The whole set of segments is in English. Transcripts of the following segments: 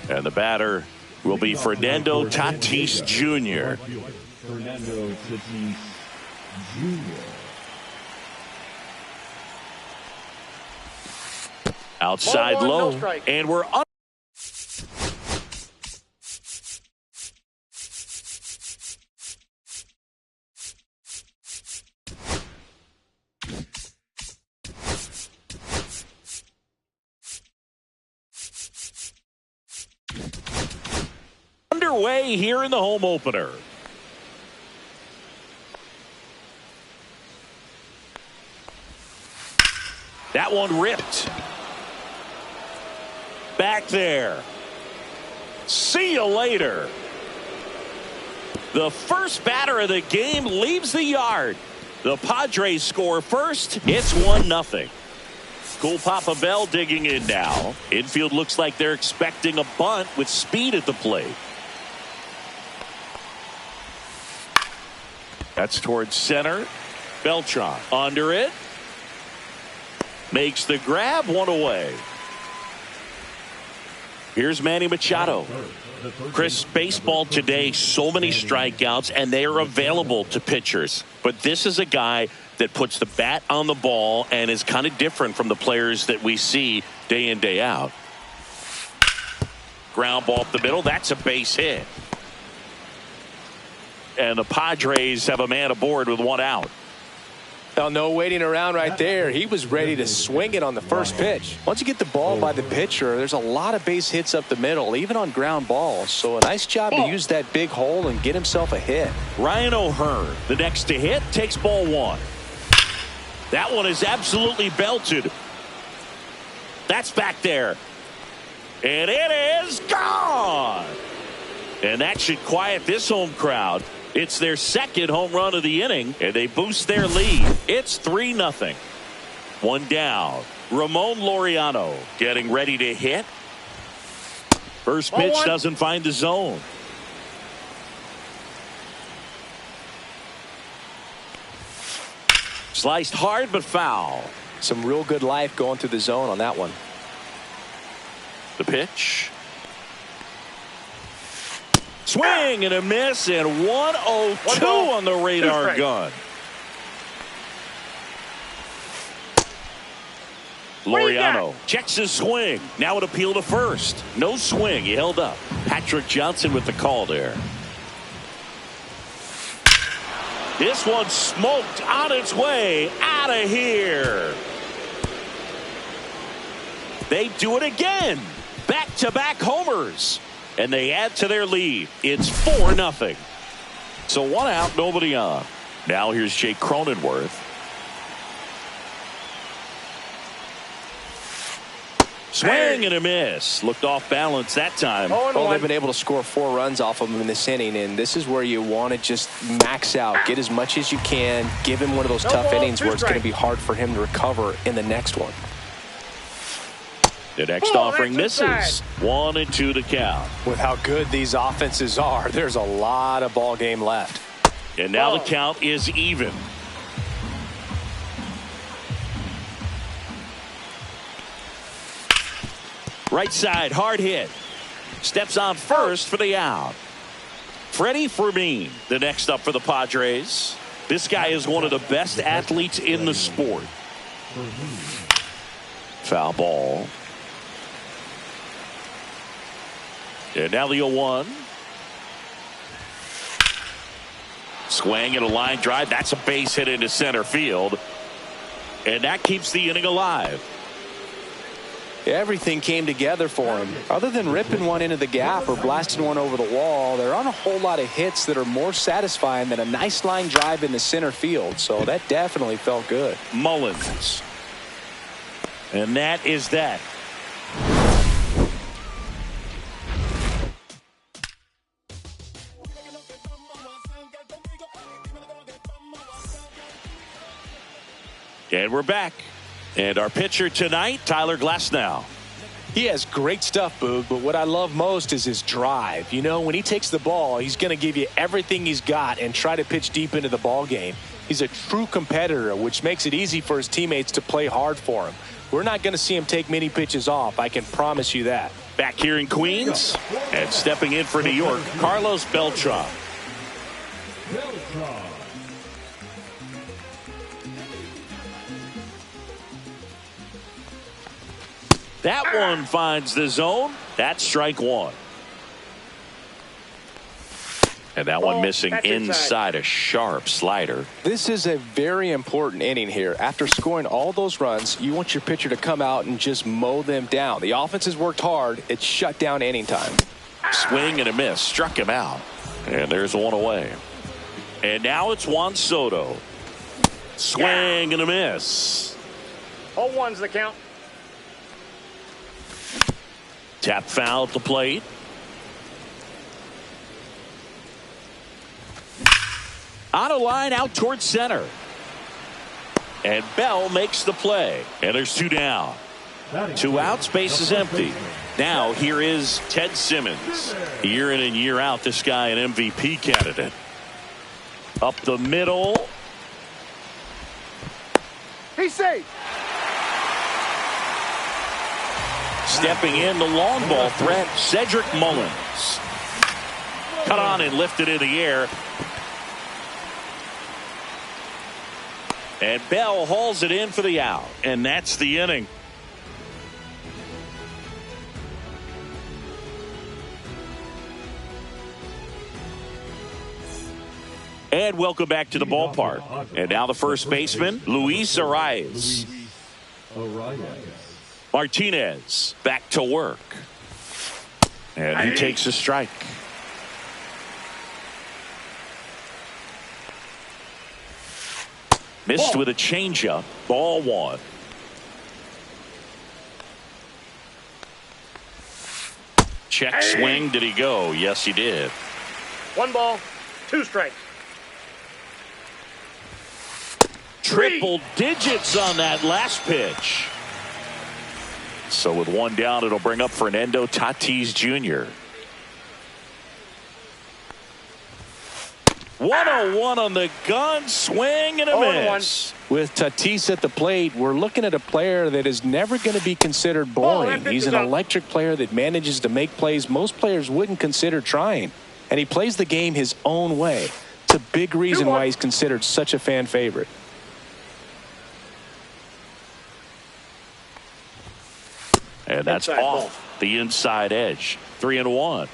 And the batter will be Fernando Tatis Jr. Fernando Tatis Jr. Outside low, and we're up. Underway here in the home opener. That one ripped. Back there. See you later. The first batter of the game leaves the yard. The Padres score first. It's 1-0. Cool Papa Bell digging in now. Infield looks like they're expecting a bunt with speed at the plate. That's towards center. Beltran under it. Makes the grab, one away. Here's Manny Machado. Chris, baseball today, so many strikeouts, and they are available to pitchers. But this is a guy that puts the bat on the ball and is kind of different from the players that we see day in, day out. Ground ball up the middle. That's a base hit. And the Padres have a man aboard with one out. Oh, no waiting around right there. He was ready to swing it on the first pitch. Once you get the ball by the pitcher, there's a lot of base hits up the middle, even on ground balls. So a nice job to use that big hole and get himself a hit. Ryan O'Hearn, the next to hit, takes ball one. That one is absolutely belted. That's back there. And it is gone. And that should quiet this home crowd. It's their second home run of the inning, and they boost their lead. It's 3-0. One down. Ramon Laureano getting ready to hit. First pitch doesn't find the zone. Sliced hard but foul. Some real good life going through the zone on that one. The pitch. Swing and a miss, and 102 on the radar gun. Laureano checks his swing. Now an appeal to first. No swing. He held up. Patrick Johnson with the call there. This one smoked on its way out of here. They do it again. Back-to-back homers. And they add to their lead. It's 4-0. So one out, nobody on. Now here's Jake Cronenworth. Swing and a miss. Looked off balance that time. Well, they've been able to score 4 runs off of him in this inning, and this is where you want to just max out. Get as much as you can. Give him one of those tough innings where it's going to be hard for him to recover in the next one. The next offering misses. 1-2 to count. With how good these offenses are, there's a lot of ball game left. And now the count is even. Right side, hard hit. Steps on first for the out. Freddie Fermin, the next up for the Padres. This guy is one of the best athletes in the sport. Foul ball. And now the 0-1. Swing and a line drive. That's a base hit into center field. And that keeps the inning alive. Everything came together for him. Other than ripping one into the gap or blasting one over the wall, there aren't a whole lot of hits that are more satisfying than a nice line drive in the center field. So that definitely felt good. Mullins. And that is that. And we're back. And our pitcher tonight, Tyler Glasnow. He has great stuff, Boog, but what I love most is his drive. You know, when he takes the ball, he's going to give you everything he's got and try to pitch deep into the ball game. He's a true competitor, which makes it easy for his teammates to play hard for him. We're not going to see him take many pitches off. I can promise you that. Back here in Queens, and stepping in for New York, Carlos Beltran. That one finds the zone. That's strike one. And that one missing inside a sharp slider. This is a very important inning here. After scoring all those runs, you want your pitcher to come out and just mow them down. The offense has worked hard. It's shut down inning time. Swing and a miss. Struck him out. And there's one away. And now it's Juan Soto. Swing and a miss. 0-1's the count. Tap foul at the plate. On a line out towards center. And Bell makes the play. And there's two down. 2 outs, base is empty. Now here is Ted Simmons. Year in and year out, this guy an MVP candidate. Up the middle. He's safe. Stepping in, the long ball threat, Cedric Mullins. Cut on and lifted in the air. And Bell hauls it in for the out. And that's the inning. And welcome back to the ballpark. And now the first baseman, Luis Arias. Martinez back to work. And he takes a strike. Missed with a changeup. Ball one. Check swing. Did he go? Yes, he did. 1 ball, 2 strikes. Triple digits on that last pitch. So with 1 down, it'll bring up Fernando Tatis Jr. 101 on the gun, swing and a miss. With Tatis at the plate, we're looking at a player that is never going to be considered boring. He's an electric player that manages to make plays most players wouldn't consider trying. And he plays the game his own way. It's a big reason why he's considered such a fan favorite. And that's off the inside edge. 3-1.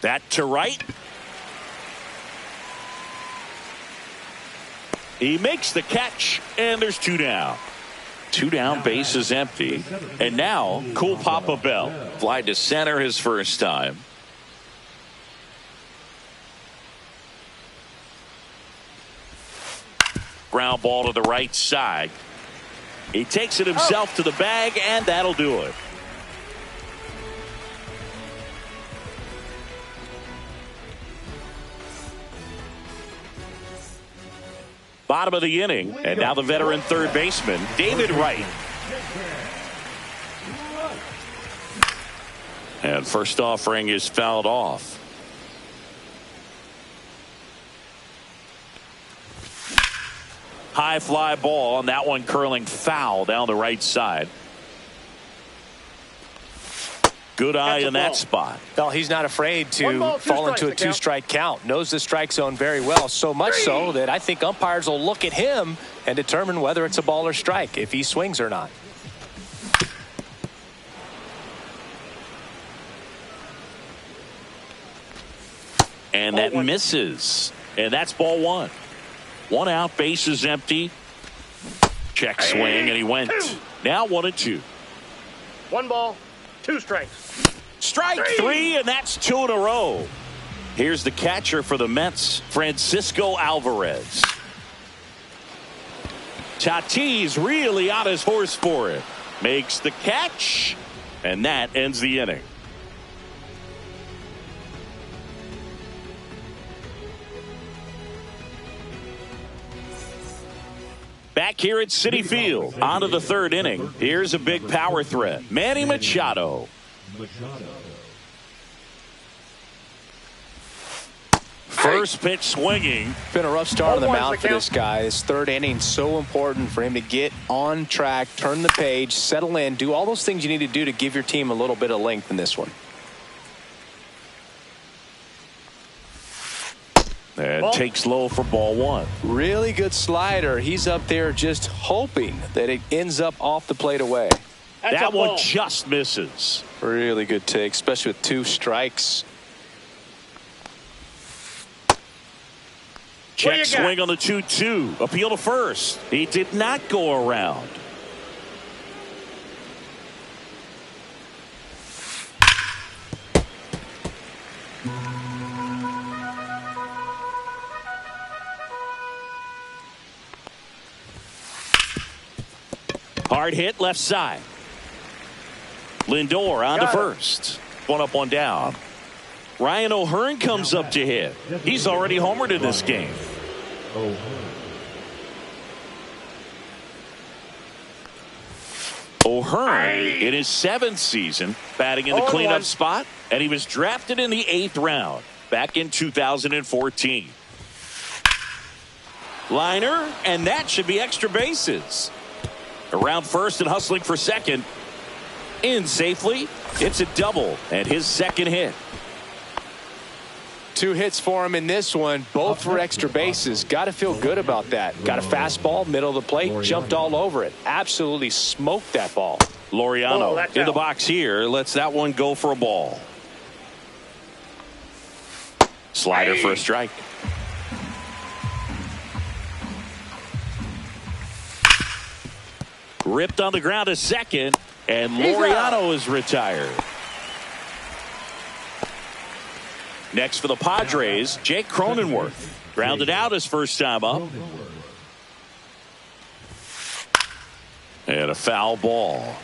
That to right. He makes the catch, and there's 2 down. 2 down, base is empty. And now, cool Papa Bell. Fly to center his first time. Ground ball to the right side. He takes it himself to the bag, and that'll do it. Bottom of the inning, and now the veteran third baseman, David Wright. And first offering is fouled off. High fly ball, and that one curling foul down the right side. Good eye in that spot. Well, he's not afraid to fall into a 2-strike count. Knows the strike zone very well, so much so that I think umpires will look at him and determine whether it's a ball or strike, if he swings or not. And that misses. And that's ball 1. 1 out, base is empty. Check swing, and he went. Now 1-2. 1 ball, 2 strikes. Strike 3, and that's 2 in a row. Here's the catcher for the Mets, Francisco Alvarez. Tatis really on his horse for it. Makes the catch, and that ends the inning. Back here at Citi Field, on to the 3rd inning. Here's a big power threat, Manny Machado. First pitch swinging. Been a rough start on the mound for this guy. This 3rd inning, so important for him to get on track, turn the page, settle in, do all those things you need to do to give your team a little bit of length in this one. And takes low for ball 1. Really good slider. He's up there just hoping that it ends up off the plate away. That one just misses. Really good take, especially with 2 strikes. Check swing on the 2-2. Appeal to first. He did not go around. Hard hit left side. Lindor on to first. 1 up, 1 down. Ryan O'Hearn comes up to hit. He's already homered in this game. O'Hearn in his 7th season batting in the cleanup spot, and he was drafted in the 8th round back in 2014. Liner, and that should be extra bases. Around first and hustling for second. In safely. It's a double and his 2nd hit. 2 hits for him in this one, both for extra bases. Got to feel good about that. Got a fastball, middle of the plate, jumped all over it. Absolutely smoked that ball. Laureano in the box here. Lets that one go for a ball. Slider for a strike. Ripped on the ground to second, and Laureano is retired. Next for the Padres, Jake Cronenworth. Grounded out his first time up. And a foul ball.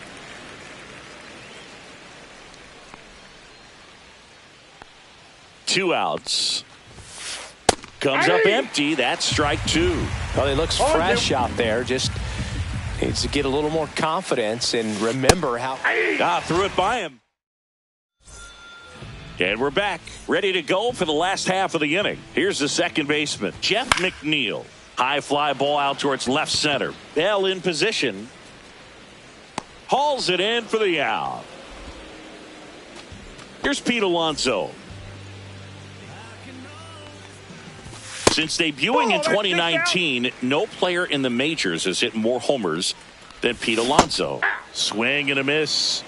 Two outs. Comes up empty. That's strike 2. Well, he looks fresh out there. Just needs to get a little more confidence and remember how. Threw it by him. And we're back, ready to go for the last half of the inning. Here's the second baseman, Jeff McNeil. High fly ball out towards left center. Bell in position. Hauls it in for the out. Here's Pete Alonso. Since debuting in 2019, no player in the majors has hit more homers than Pete Alonso. Swing and a miss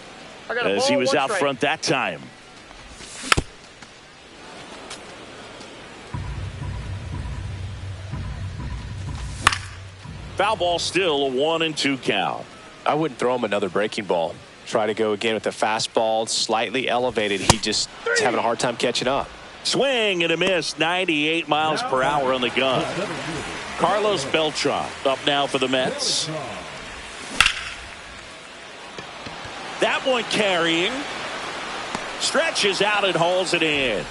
as he was out front that time. Foul ball, still a 1-2 count. I wouldn't throw him another breaking ball. Try to go again with the fastball, slightly elevated. He just is having a hard time catching up. Swing and a miss, 98 miles per hour on the gun. Carlos Beltran up now for the Mets. That one carrying. Stretches out and hauls it in.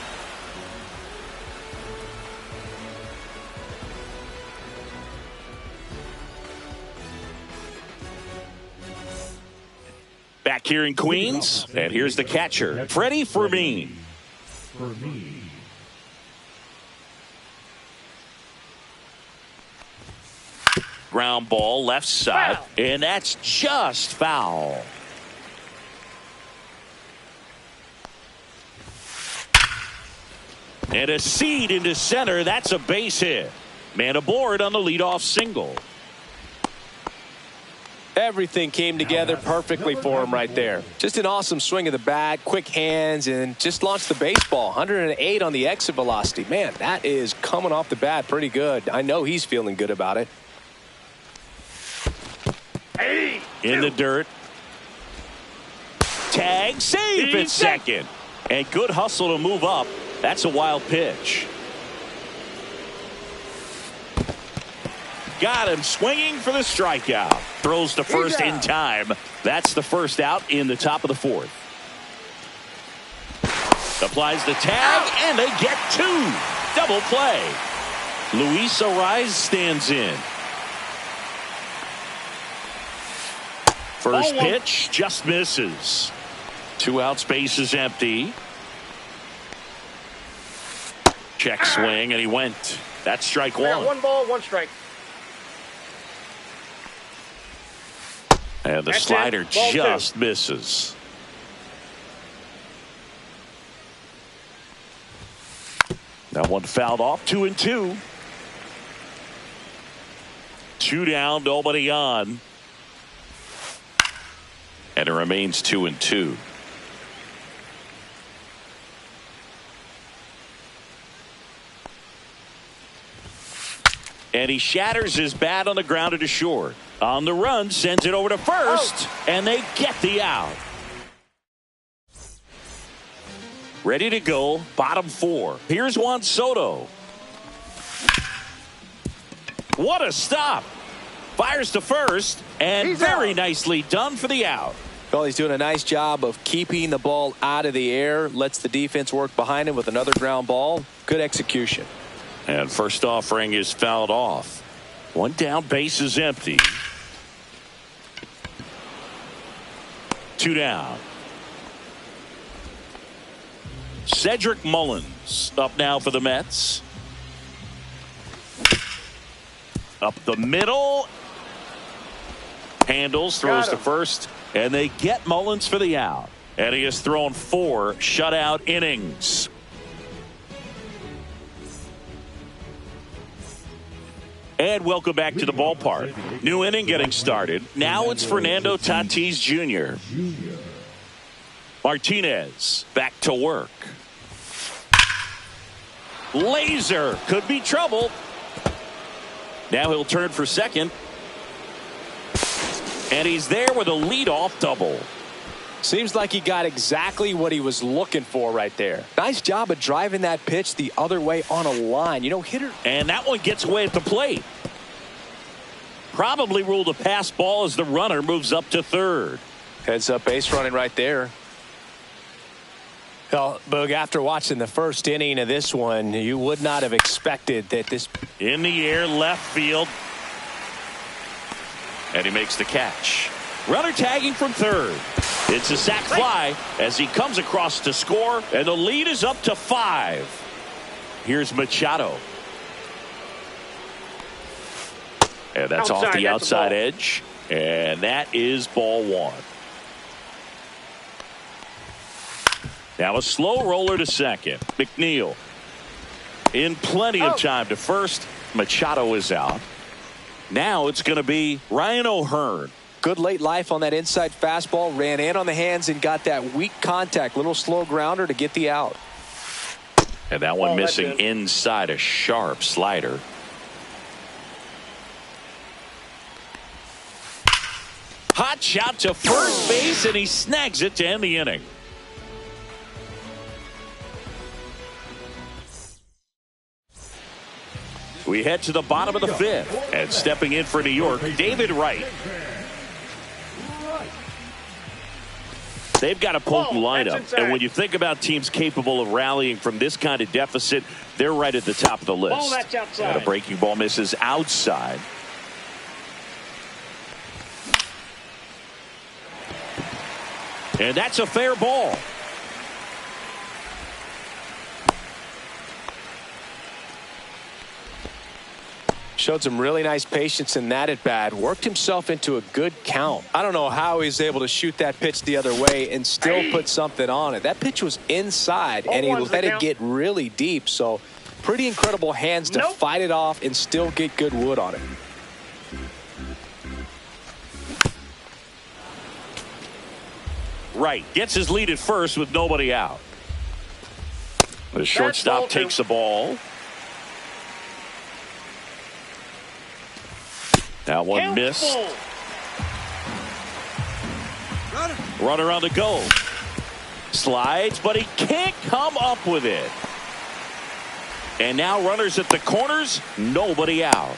Back here in Queens, and here's the catcher, Freddie Fermin. Ground ball left side, and that's just foul. And a seed into center. That's a base hit. Man aboard on the leadoff single. Everything came together perfectly for him right there. Just an awesome swing of the bat, quick hands, and just launched the baseball. 108 on the exit velocity. Man, that is coming off the bat pretty good. I know he's feeling good about it. In the dirt. Tag, safe at second. And good hustle to move up. That's a wild pitch. Got him swinging for the strikeout. Throws to first in time. That's the first out in the top of the fourth. Applies the tag, and they get two. Double play. Luis Ariz stands in. First pitch just misses. 2 outs, base is empty. Check swing, and he went. That's strike one. 1 ball, 1 strike. And the slider just misses. That one fouled off. 2-2. 2 down, nobody on. And it remains 2-2. And he shatters his bat on the ground to short. On the run, sends it over to first, and they get the out. Ready to go, bottom 4. Here's Juan Soto. What a stop. Fires to first, and very nicely done for the out. Well, he's doing a nice job of keeping the ball out of the air. Lets the defense work behind him with another ground ball. Good execution. And first offering is fouled off. 1 down, base is empty. 2 down. Cedric Mullins up now for the Mets. Up the middle. Handles, throws to first, and they get Mullins for the out. And he has thrown 4 shutout innings. And welcome back to the ballpark. New inning getting started. Now it's Fernando Tatis Jr. Martinez back to work. Laser could be trouble. Now he'll turn for second. And he's there with a leadoff double. Seems like he got exactly what he was looking for right there. Nice job of driving that pitch the other way on a line. You know, hitter. And that one gets away at the plate. Probably ruled a pass ball as the runner moves up to third. Heads up base running right there. Well, Boog, after watching the first inning of this one, you would not have expected that this. In the air, left field. And he makes the catch. Runner tagging from third. It's a sac fly as he comes across to score, and the lead is up to 5. Here's Machado. And that's off the outside edge. And that is ball 1. Now a slow roller to second. McNeil in plenty of time to first. Machado is out. Now it's going to be Ryan O'Hearn. Good late life on that inside fastball. Ran in on the hands and got that weak contact. Little slow grounder to get the out. And that one missing inside, a sharp slider. Hot shot to first base, and he snags it to end the inning. We head to the bottom of the 5th, and stepping in for New York, David Wright. They've got a potent lineup, and when you think about teams capable of rallying from this kind of deficit, they're right at the top of the list. And a breaking ball misses outside. And that's a fair ball. Showed some really nice patience in that at bat. Worked himself into a good count. I don't know how he's able to shoot that pitch the other way and still put something on it. That pitch was inside, and he let it get really deep. So pretty incredible hands to fight it off and still get good wood on it. Right. Gets his lead at first with nobody out. The shortstop takes the ball. That one missed. Runner on the go. Slides, but he can't come up with it. And now runners at the corners, nobody out.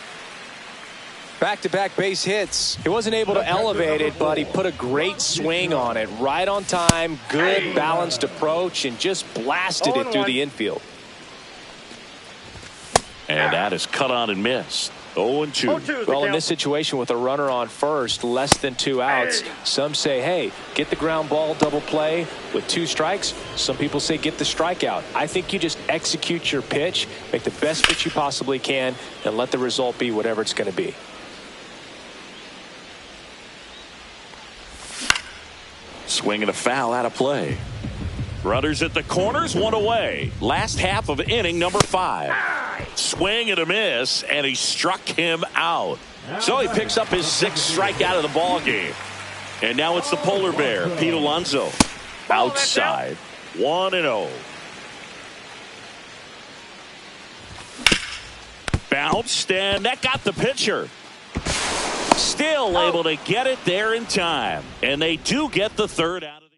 Back-to-back base hits. He wasn't able to elevate it, but he put a great swing on it. Right on time, good balanced approach, and just blasted it through the infield. And that is cut on and missed. 0-2. Well, in this situation with a runner on first, less than 2 outs, some say, hey, get the ground ball double play with 2 strikes. Some people say get the strikeout. I think you just execute your pitch, make the best pitch you possibly can, and let the result be whatever it's going to be. Swing and a foul out of play. Runners at the corners, 1 away. Last half of inning number 5. Swing and a miss, and he struck him out. So he picks up his 6th strikeout of the ball game. And now it's the polar bear, Pete Alonso. Outside, 1-0. Bounced, and that got the pitcher. Still able to get it there in time. And they do get the 3rd out of the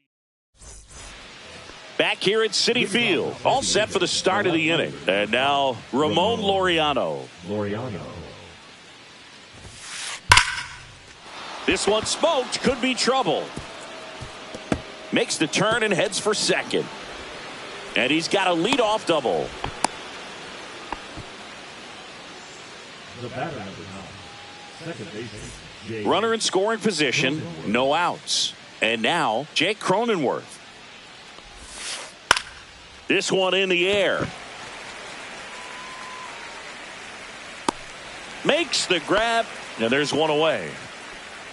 back here at Citi Field. All set for the start of the inning. And now Ramon Laureano. This one smoked. Could be trouble. Makes the turn and heads for second. And he's got a leadoff double. The batter number 9, second baseman, Runner in scoring position, no outs. And now Jake Cronenworth. This one in the air. Makes the grab, and there's one away.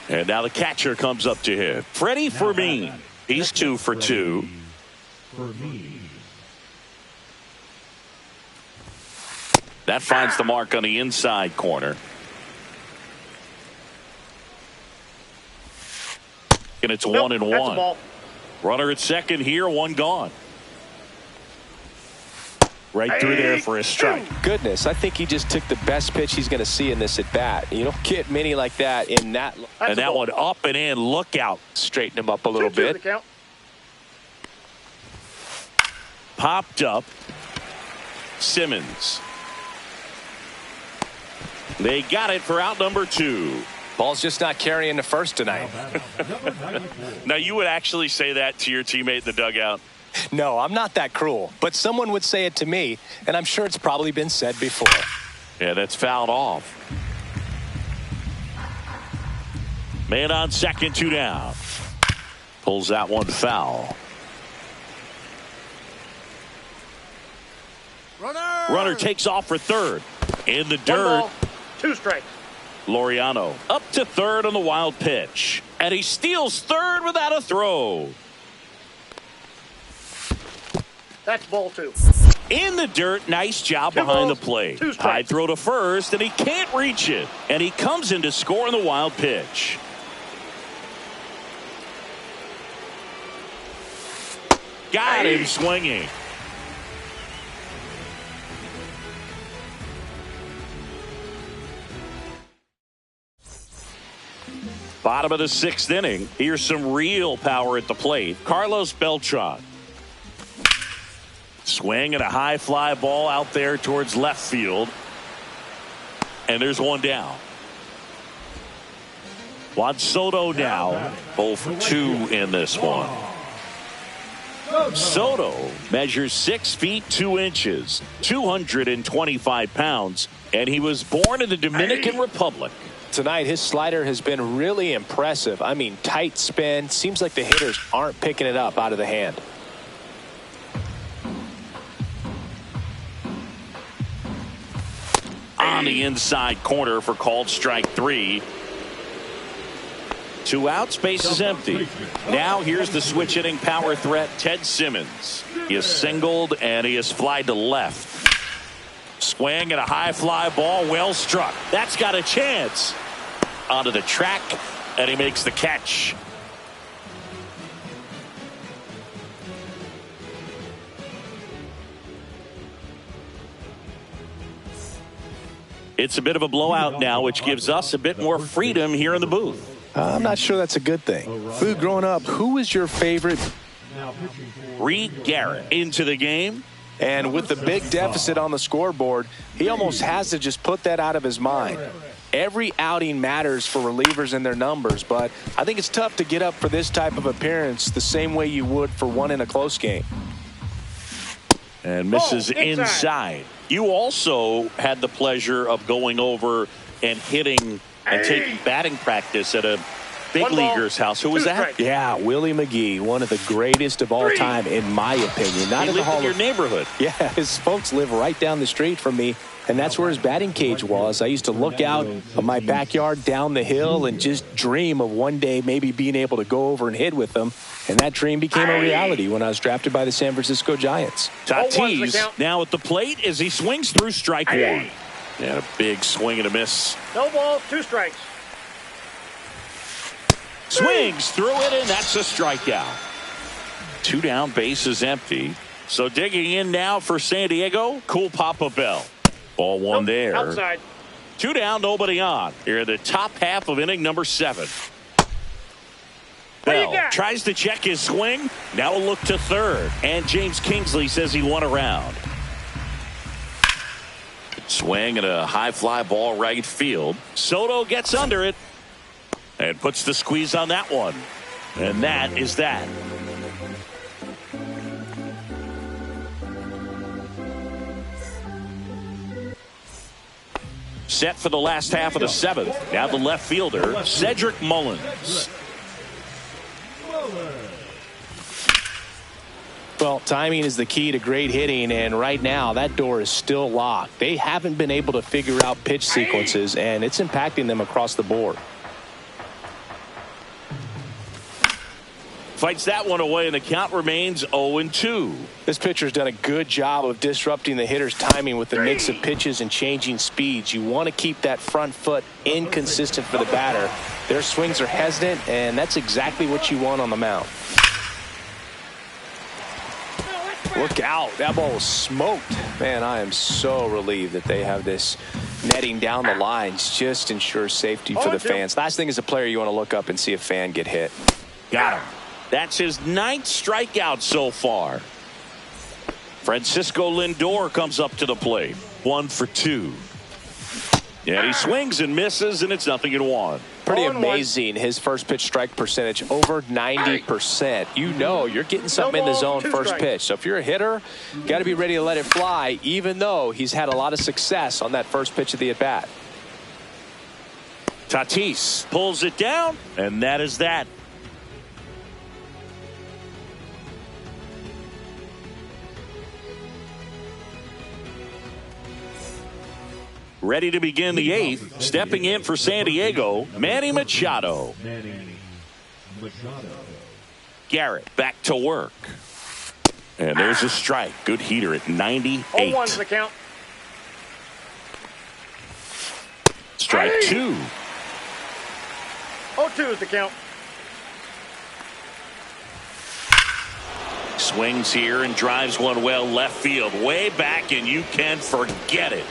And now the catcher comes up to him. Freddie Fermin. He's 2 for 2. That finds the mark on the inside corner. And it's 1-1. Runner at second here, 1 gone. Right through there for a strike. Goodness, I think he just took the best pitch he's going to see in this at bat. You don't get many like that in that. And that one up and in. Look out. Straighten him up a little bit. Popped up. Simmons. They got it for out number 2. Ball's just not carrying the first tonight. Now, you would actually say that to your teammate in the dugout? No, I'm not that cruel. But someone would say it to me, and I'm sure it's probably been said before. Yeah, that's fouled off. Man on second, 2 down. Pulls that one foul. Runner takes off for third. In the dirt. 1 ball, 2 strikes. Laureano up to third on the wild pitch. And he steals third without a throw. That's ball 2. In the dirt, nice job behind the plate. High throw to first, and he can't reach it. And he comes in to score on the wild pitch. Got him swinging. Bottom of the 6th inning. Here's some real power at the plate. Carlos Beltran. Swing and a high fly ball out there towards left field. And there's one down. Juan Soto now 0 for 2 in this one. Soto measures 6 feet 2 inches, 225 pounds, and he was born in the Dominican Republic. Tonight, his slider has been really impressive. I mean, tight spin. Seems like the hitters aren't picking it up out of the hand. On the inside corner for called strike 3. 2 outs, base is empty. Now here's the switch hitting power threat, Ted Simmons. He is singled and he is flied to left. Swing and a high fly ball, well struck. That's got a chance. Onto the track, and he makes the catch. It's a bit of a blowout now, which gives us a bit more freedom here in the booth. I'm not sure that's a good thing. Food, growing up, who was your favorite? Now pitching for Reed Garrett into the game. And with the big deficit on the scoreboard, he almost has to just put that out of his mind. Every outing matters for relievers and their numbers, but I think it's tough to get up for this type of appearance the same way you would for one in a close game. And misses inside. You also had the pleasure of going over and hitting and taking batting practice at a big leaguer's house. Who was that? Yeah, Willie McGee, one of the greatest of all time, in my opinion. Not in the Hall of your neighborhood. Yeah, his folks live right down the street from me, and that's where his batting cage was. I used to look out of my backyard down the hill and just dream of one day maybe being able to go over and hit with him. And that dream became a reality when I was drafted by the San Francisco Giants. Tatis now at the plate as he swings through strike one. And a big swing and a miss. No ball, 2 strikes. Swings through it, and that's a strikeout. 2 down, base is empty. So digging in now for San Diego, Cool Papa Bell. Ball 1 there. Outside. 2 down, nobody on. Here in the top half of inning number 7. Bell tries to check his swing. Now a look to third. And James Kingsley says he won a round. Swing and a high fly ball right field. Soto gets under it and puts the squeeze on that one. And that is that. Set for the last half of the 7th. Now the left fielder, Cedric Mullins. Well, timing is the key to great hitting, and right now that door is still locked. They haven't been able to figure out pitch sequences, and it's impacting them across the board. Fights that one away, and the count remains 0-2. This pitcher's done a good job of disrupting the hitter's timing with the mix of pitches and changing speeds. You want to keep that front foot inconsistent for the batter. Their swings are hesitant, and that's exactly what you want on the mound. Look out. That ball was smoked. Man, I am so relieved that they have this netting down the lines. Just ensures safety for the fans. Last thing as a player, you want to look up and see a fan get hit. Got him. That's his 9th strikeout so far. Francisco Lindor comes up to the plate. 1 for 2. Yeah, he swings and misses, and it's 0-1. Pretty amazing. His first pitch strike percentage over 90%. You know you're getting something in the zone first pitch. So if you're a hitter, got to be ready to let it fly, even though he's had a lot of success on that first pitch of the at-bat. Tatis pulls it down, and that is that. Ready to begin the 8th. Stepping in for San Diego, Manny Machado. Garrett back to work. And there's a strike. Good heater at 98. 0-1's the count. Strike 2. 0-2 is the count. Swings here and drives one well left field. Way back, and you can forget it.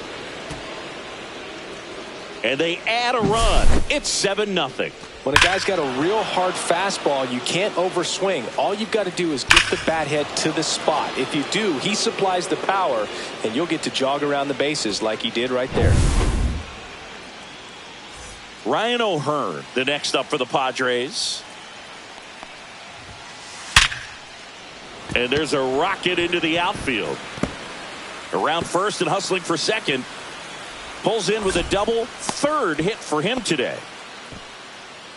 And they add a run. It's 7-0. When a guy's got a real hard fastball, you can't overswing. All you've got to do is get the bat head to the spot. If you do, he supplies the power, and you'll get to jog around the bases like he did right there. Ryan O'Hearn, the next up for the Padres. And there's a rocket into the outfield. Around first and hustling for second. Pulls in with a double, 3rd hit for him today.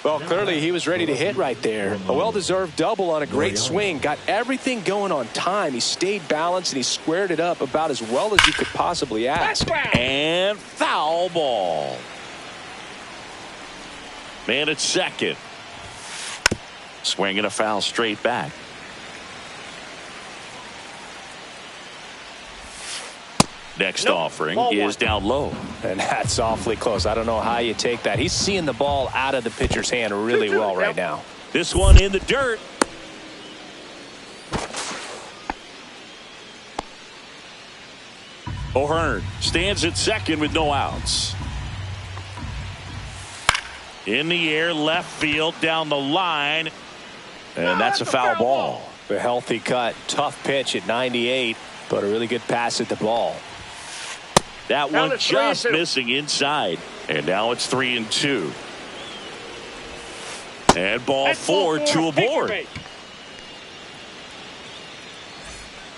Well, clearly he was ready to hit right there. A well-deserved double on a great swing. Got everything going on time. He stayed balanced, and he squared it up about as well as you could possibly ask. And foul ball. Man at second. Swinging a foul straight back. Next offering is down low. And that's awfully close. I don't know how you take that. He's seeing the ball out of the pitcher's hand really well right now. This one in the dirt. O'Hearn stands at second with no outs. In the air, left field, down the line. And that's a foul ball. A healthy cut. Tough pitch at 98, but a really good pass at the ball. That one just missing inside. And now it's 3-2. And ball four, 2 aboard.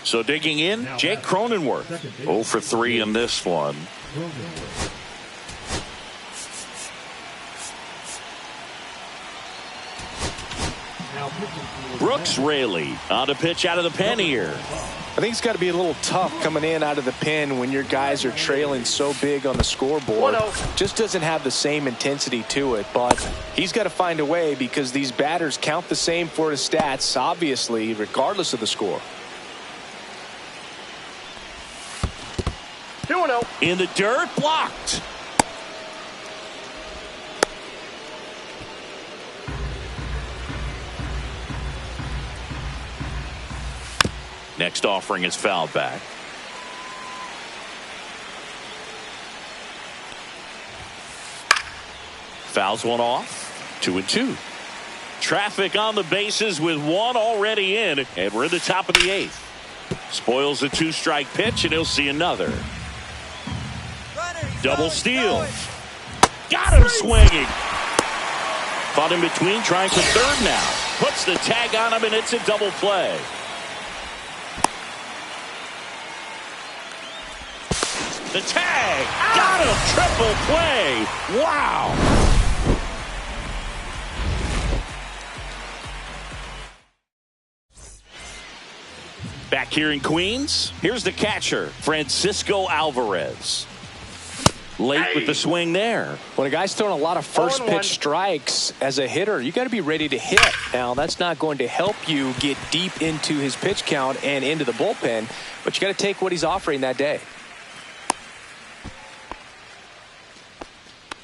So digging in, Jake Cronenworth. 0 for 3 in this one. Brooks Raley on a pitch out of the pen here. I think it's got to be a little tough coming in out of the pen when your guys are trailing so big on the scoreboard. Just doesn't have the same intensity to it, but he's got to find a way because these batters count the same for his stats, obviously, regardless of the score. 2-0. In the dirt, blocked. Next offering is fouled back. Fouls one off. 2-2. Traffic on the bases with one already in, and we're in the top of the 8th. Spoils a 2-strike pitch, and he'll see another. Double steal. Got him swinging. Caught in between, trying for third now. Puts the tag on him, and it's a double play. The tag. Got him. Triple play. Wow. Back here in Queens, here's the catcher, Francisco Alvarez. Late with the swing there. When a guy's throwing a lot of first pitch strikes as a hitter, you got to be ready to hit. Now, that's not going to help you get deep into his pitch count and into the bullpen, but you got to take what he's offering that day.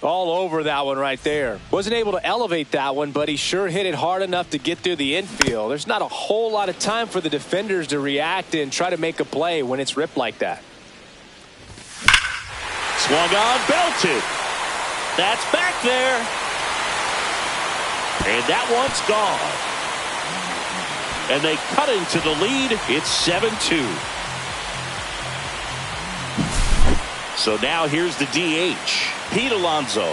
All over that one right there. Wasn't able to elevate that one, but he sure hit it hard enough to get through the infield. There's not a whole lot of time for the defenders to react and try to make a play when it's ripped like that. Swung on, belted. That's back there. And that one's gone. And they cut into the lead. It's 7-2. So now here's the DH, Pete Alonso.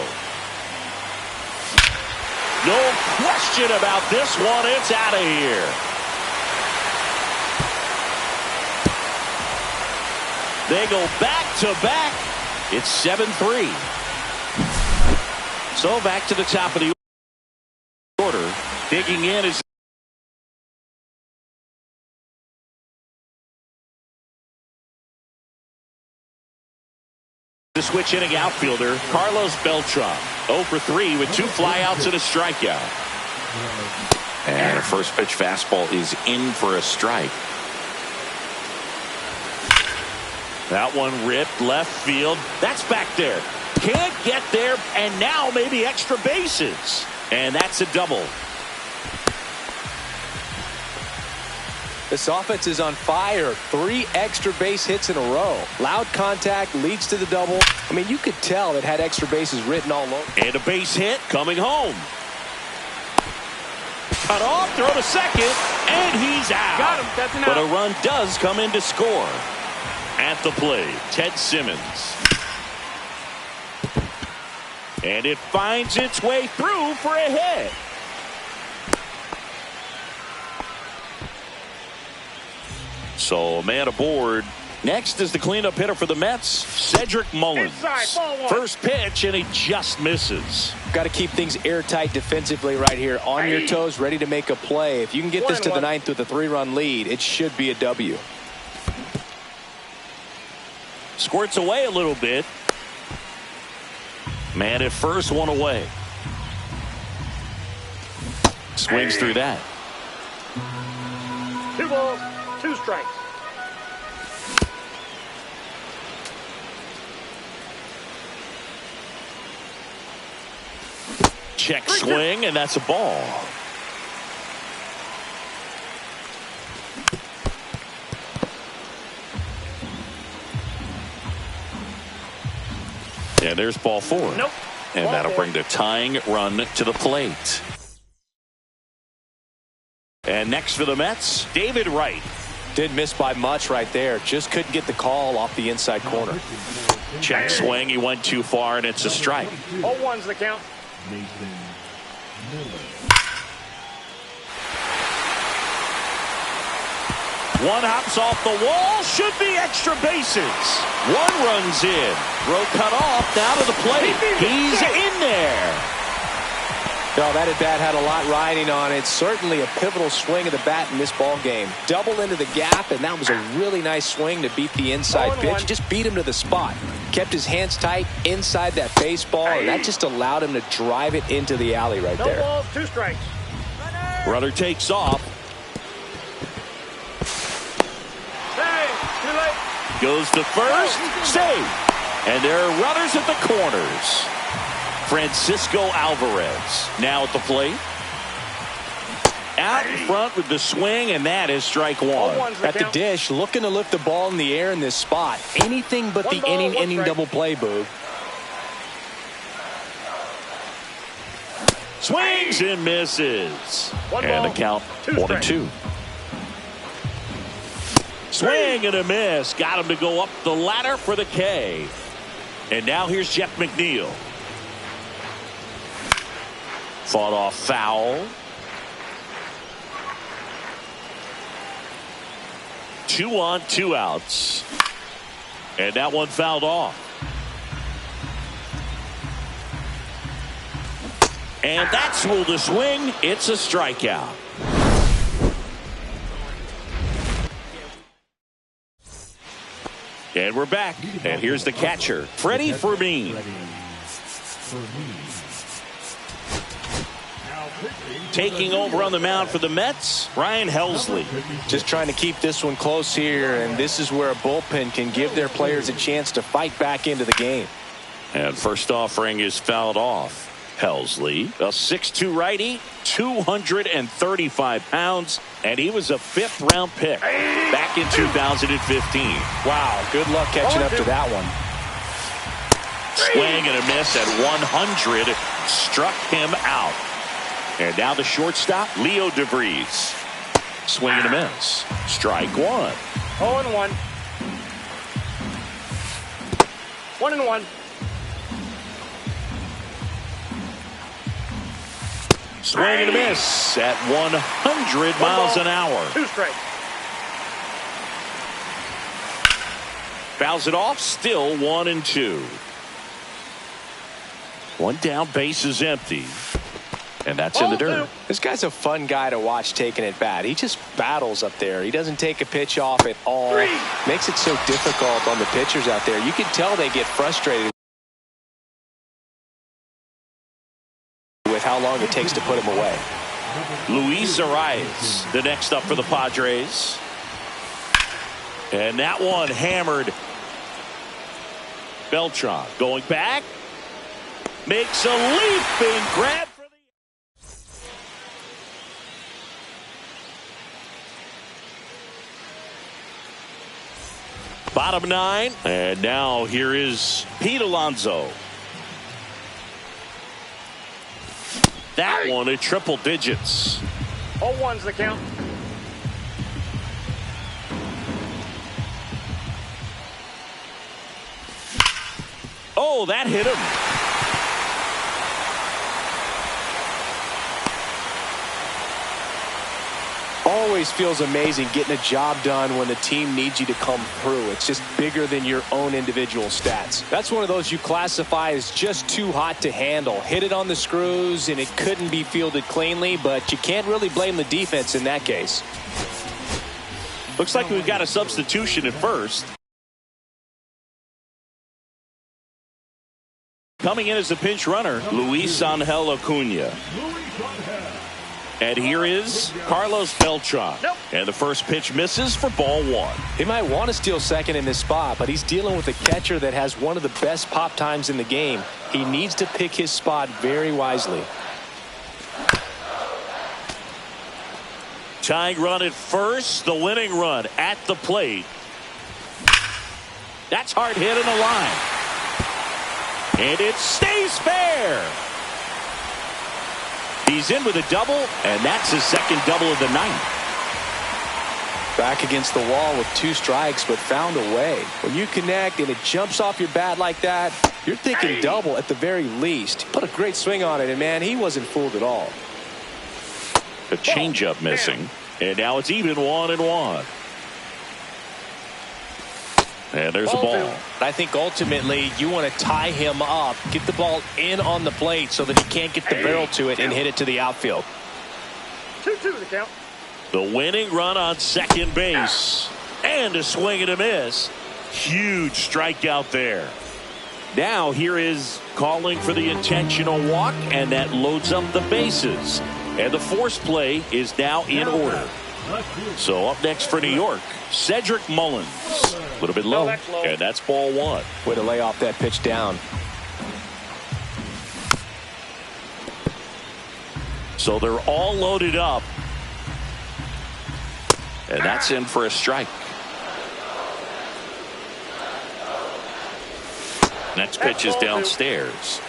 No question about this one. It's out of here. They go back to back. It's 7-3. So back to the top of the order. Digging in is the switch hitting outfielder, Carlos Beltran. 0 for 3 with 2 flyouts and a strikeout. And a first pitch fastball is in for a strike. That one ripped left field. That's back there. Can't get there, and now maybe extra bases. And that's a double. This offense is on fire. 3 extra base hits in a row. Loud contact leads to the double. I mean, you could tell it had extra bases written all over. And a base hit coming home. Cut off, throw to second, and he's out. Got him. That's an out. But a run does come in to score. At the plate, Ted Simmons. And it finds its way through for a hit. So, man aboard. Next is the cleanup hitter for the Mets, Cedric Mullins. Inside, ball 1. First pitch, and he just misses. Got to keep things airtight defensively right here. On your toes, ready to make a play. If you can get this to the 9th with a 3-run lead, it should be a W. Squirts away a little bit. Man at first, one away. Swings through that. 2 balls, 2 strikes. Check swing, and that's a ball. And there's ball 4. Nope. And that'll bring the tying run to the plate. And next for the Mets, David Wright. Did miss by much right there. Just couldn't get the call off the inside corner. Check swing. He went too far, and it's a strike. 0-1's the count. One hops off the wall. Should be extra bases. One runs in. Throw cut off. Now to the plate. He's in there. No, that at bat had a lot riding on it. Certainly a pivotal swing of the bat in this ball game. Double into the gap, and that was a really nice swing to beat the inside pitch. Just beat him to the spot. Kept his hands tight inside that baseball, and that just allowed him to drive it into the alley right there. No balls, 2 strikes. Runner takes off. Hey, too late. Goes to first. Save. And there are runners at the corners. Francisco Alvarez now at the plate. Out in front with the swing, and that is strike one. At the dish, looking to lift the ball in the air in this spot. Anything but the inning double play, Boog. Swings and misses. And the count 1-2. Swing and a miss. Got him to go up the ladder for the K. And now here's Jeff McNeil. Fought off foul. 2 on, 2 outs. And that one fouled off. And that's ruled a swing. It's a strikeout. And we're back. And here's the catcher, Freddie Fermin. Taking over on the mound for the Mets, Ryan Helsley. Just trying to keep this one close here, and this is where a bullpen can give their players a chance to fight back into the game. And first offering is fouled off. Helsley, a 6'2" righty, 235 pounds, and he was a 5th-round pick back in 2015. Wow, good luck catching up to that one. Swing and a miss at 100, struck him out. And now the shortstop, Leo DeVries. Swing and a miss. Strike one. 0-1. 1-1. Swing and a miss at 100 miles an hour. 2 strikes. Fouls it off, still 1-2. One down, base is empty. And that's in the dirt. This guy's a fun guy to watch taking at bat. He just battles up there. He doesn't take a pitch off at all. Makes it so difficult on the pitchers out there. You can tell they get frustrated with how long it takes to put him away. Luis Arias, the next up for the Padres. And that one hammered. Beltran going back. Makes a leaping grab. Bottom 9, and now here is Pete Alonso. That one at triple digits. 0-1's the count. Oh, that hit him. Always feels amazing getting a job done when the team needs you to come through. It's just bigger than your own individual stats. That's one of those you classify as just too hot to handle. Hit it on the screws, and it couldn't be fielded cleanly, but you can't really blame the defense in that case. Looks like we've got a substitution at first. Coming in as a pinch runner, Luis Angel Acuna. And here is Carlos Beltran. And the first pitch misses for ball 1. He might want to steal second in this spot, but he's dealing with a catcher that has one of the best pop times in the game. He needs to pick his spot very wisely. Tying run at first, the winning run at the plate. That's hard hit in the line. And it stays fair. He's in with a double, and that's his second double of the night. Back against the wall with 2 strikes, but found a way. When you connect and it jumps off your bat like that, you're thinking double at the very least. Put a great swing on it, and man, he wasn't fooled at all. The changeup missing, and now it's even 1-1. And there's a ball. I think ultimately you want to tie him up, get the ball in on the plate so that he can't get the barrel to it and hit it to the outfield. 2-2 the count. The winning run on second base. And a swing and a miss. Huge strikeout there. Now here is calling for the intentional walk, and that loads up the bases. And the force play is now in order. So up next for New York, Cedric Mullins. A little bit low, and that's ball 1. Way to lay off that pitch down. So they're all loaded up. And that's in for a strike. Next pitch is downstairs.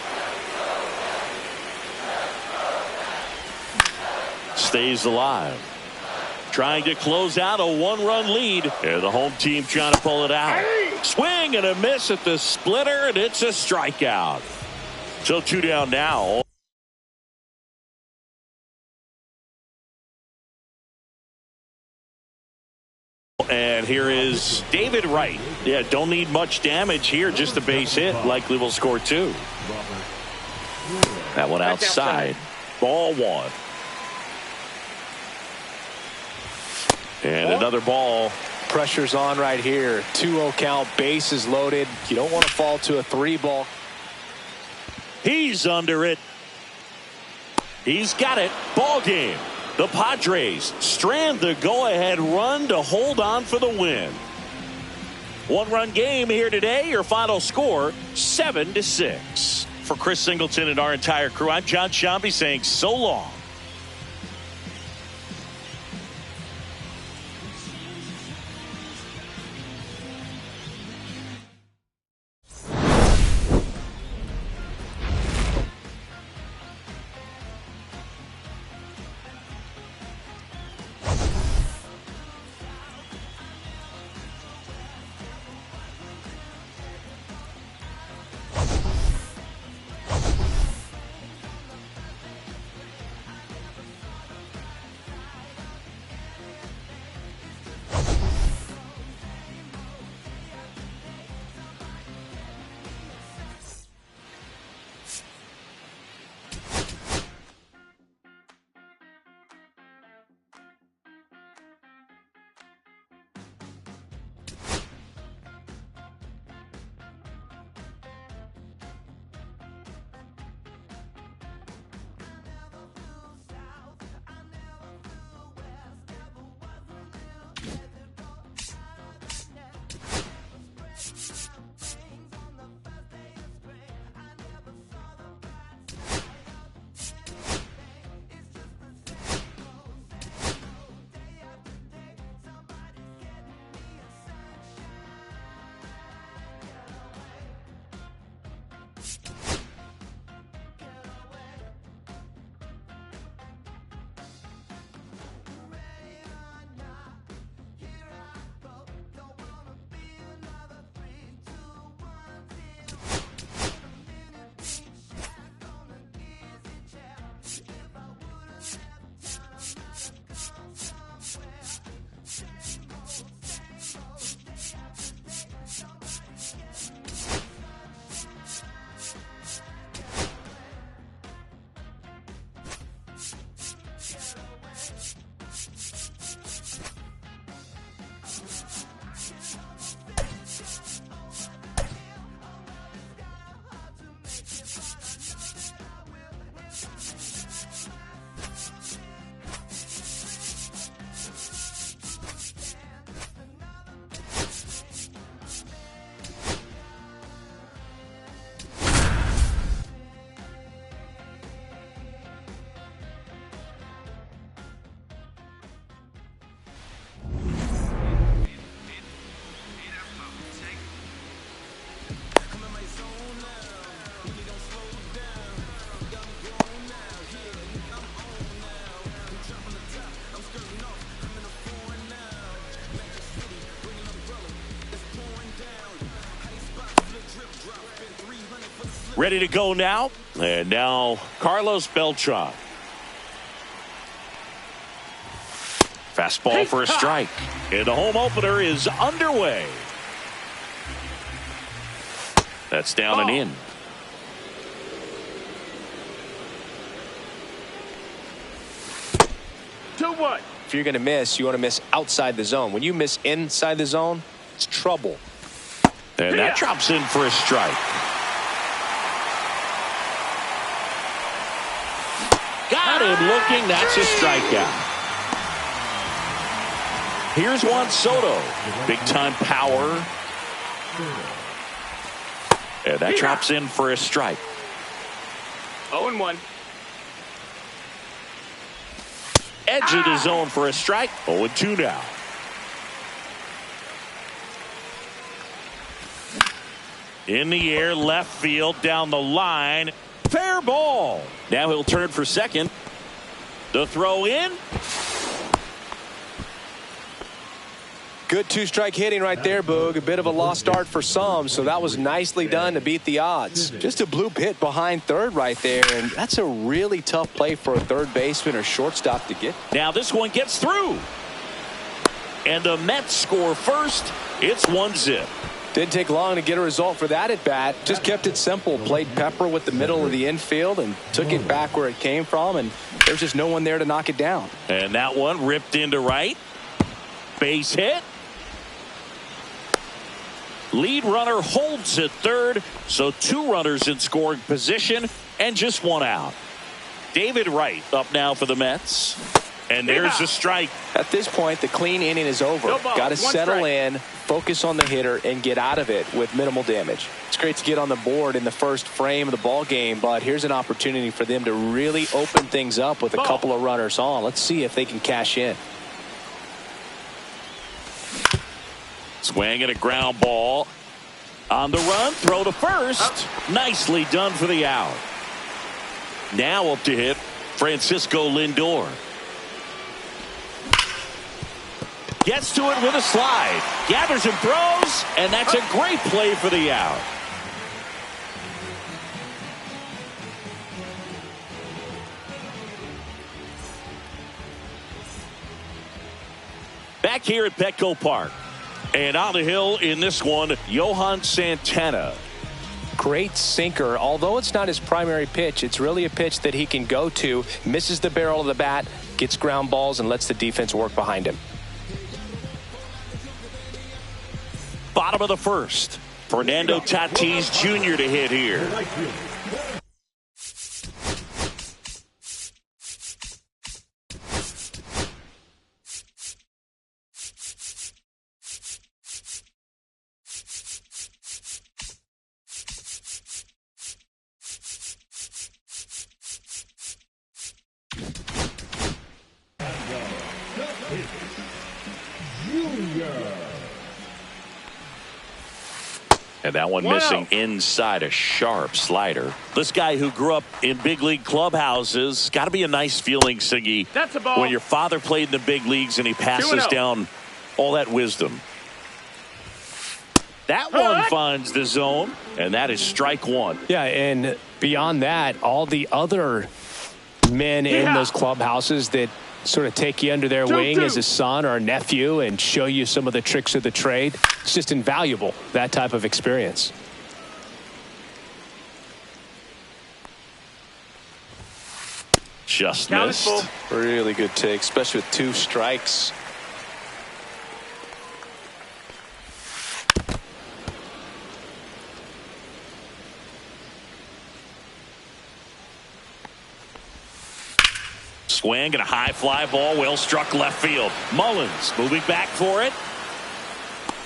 Stays alive. Trying to close out a 1-run lead. And the home team trying to pull it out. Swing and a miss at the splitter, and it's a strikeout. So 2 down now. And here is David Wright. Yeah, don't need much damage here. Just a base hit. Likely will score 2. That one outside. Ball 1. And another ball. Pressure's on right here. 2-0 count. Bases loaded. You don't want to fall to a 3-ball. He's under it. He's got it. Ball game. The Padres strand the go-ahead run to hold on for the win. 1-run game here today. Your final score, 7-6. For Chris Singleton and our entire crew, I'm John Sciambi saying so long. Ready to go now. And now Carlos Beltran. Fastball for a strike. And the home opener is underway. That's down and in. 2-1. If you're going to miss, you want to miss outside the zone. When you miss inside the zone, it's trouble. And that drops in for a strike. Got him looking. That's a strikeout. Here's Juan Soto. Big time power. And that drops in for a strike. 0-1. Edge of the zone for a strike. 0-2 now. In the air, left field, down the line. Fair ball. Now he'll turn for second. The throw in. Good two-strike hitting right there, Boog. A bit of a lost art for some, so that was nicely done to beat the odds. Just a bloop hit behind third right there, and that's a really tough play for a third baseman or shortstop to get. Now this one gets through. And the Mets score first. It's 1-0. Didn't take long to get a result for that at bat. Just kept it simple. Played pepper with the middle of the infield and took it back where it came from, and there's just no one there to knock it down. And that one ripped into right. Base hit. Lead runner holds at third, so 2 runners in scoring position and just 1 out. David Wright up now for the Mets. And there's the strike. At this point, the clean inning is over. Got to settle in, focus on the hitter, and get out of it with minimal damage. It's great to get on the board in the first frame of the ball game, but here's an opportunity for them to really open things up with a couple of runners on. Let's see if they can cash in. Swing and a ground ball. On the run, throw to first. Nicely done for the out. Now up to hit Francisco Lindor. Gets to it with a slide. Gathers and throws, and that's a great play for the out. Back here at Petco Park. And on the hill in this one, Johan Santana. Great sinker. Although it's not his primary pitch, it's really a pitch that he can go to. Misses the barrel of the bat, gets ground balls, and lets the defense work behind him. Bottom of the first. Fernando Tatis Jr. to hit here. And that one missing inside, a sharp slider. This guy who grew up in big league clubhouses, got to be a nice feeling, Siggy, when your father played in the big leagues and he passes down all that wisdom. That one finds the zone, and that is strike 1. Yeah, and beyond that, all the other men in those clubhouses that sort of take you under their wing as a son or a nephew and show you some of the tricks of the trade. It's just invaluable, that type of experience. Just missed. Really good take, especially with 2 strikes. Swing and a high fly ball, well struck left field. Mullins moving back for it.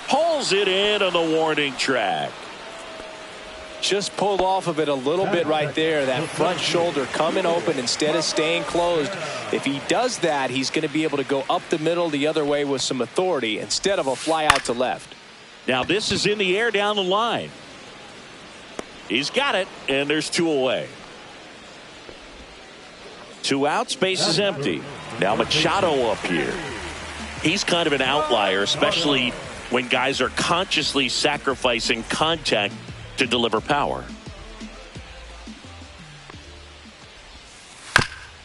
Pulls it in on the warning track. Just pulled off of it a little bit right there. That front shoulder coming open instead of staying closed. If he does that, he's going to be able to go up the middle the other way with some authority instead of a fly out to left. Now this is in the air down the line. He's got it, and there's 2 away. 2 outs, base is empty. Now Machado up here. He's kind of an outlier, especially when guys are consciously sacrificing contact to deliver power.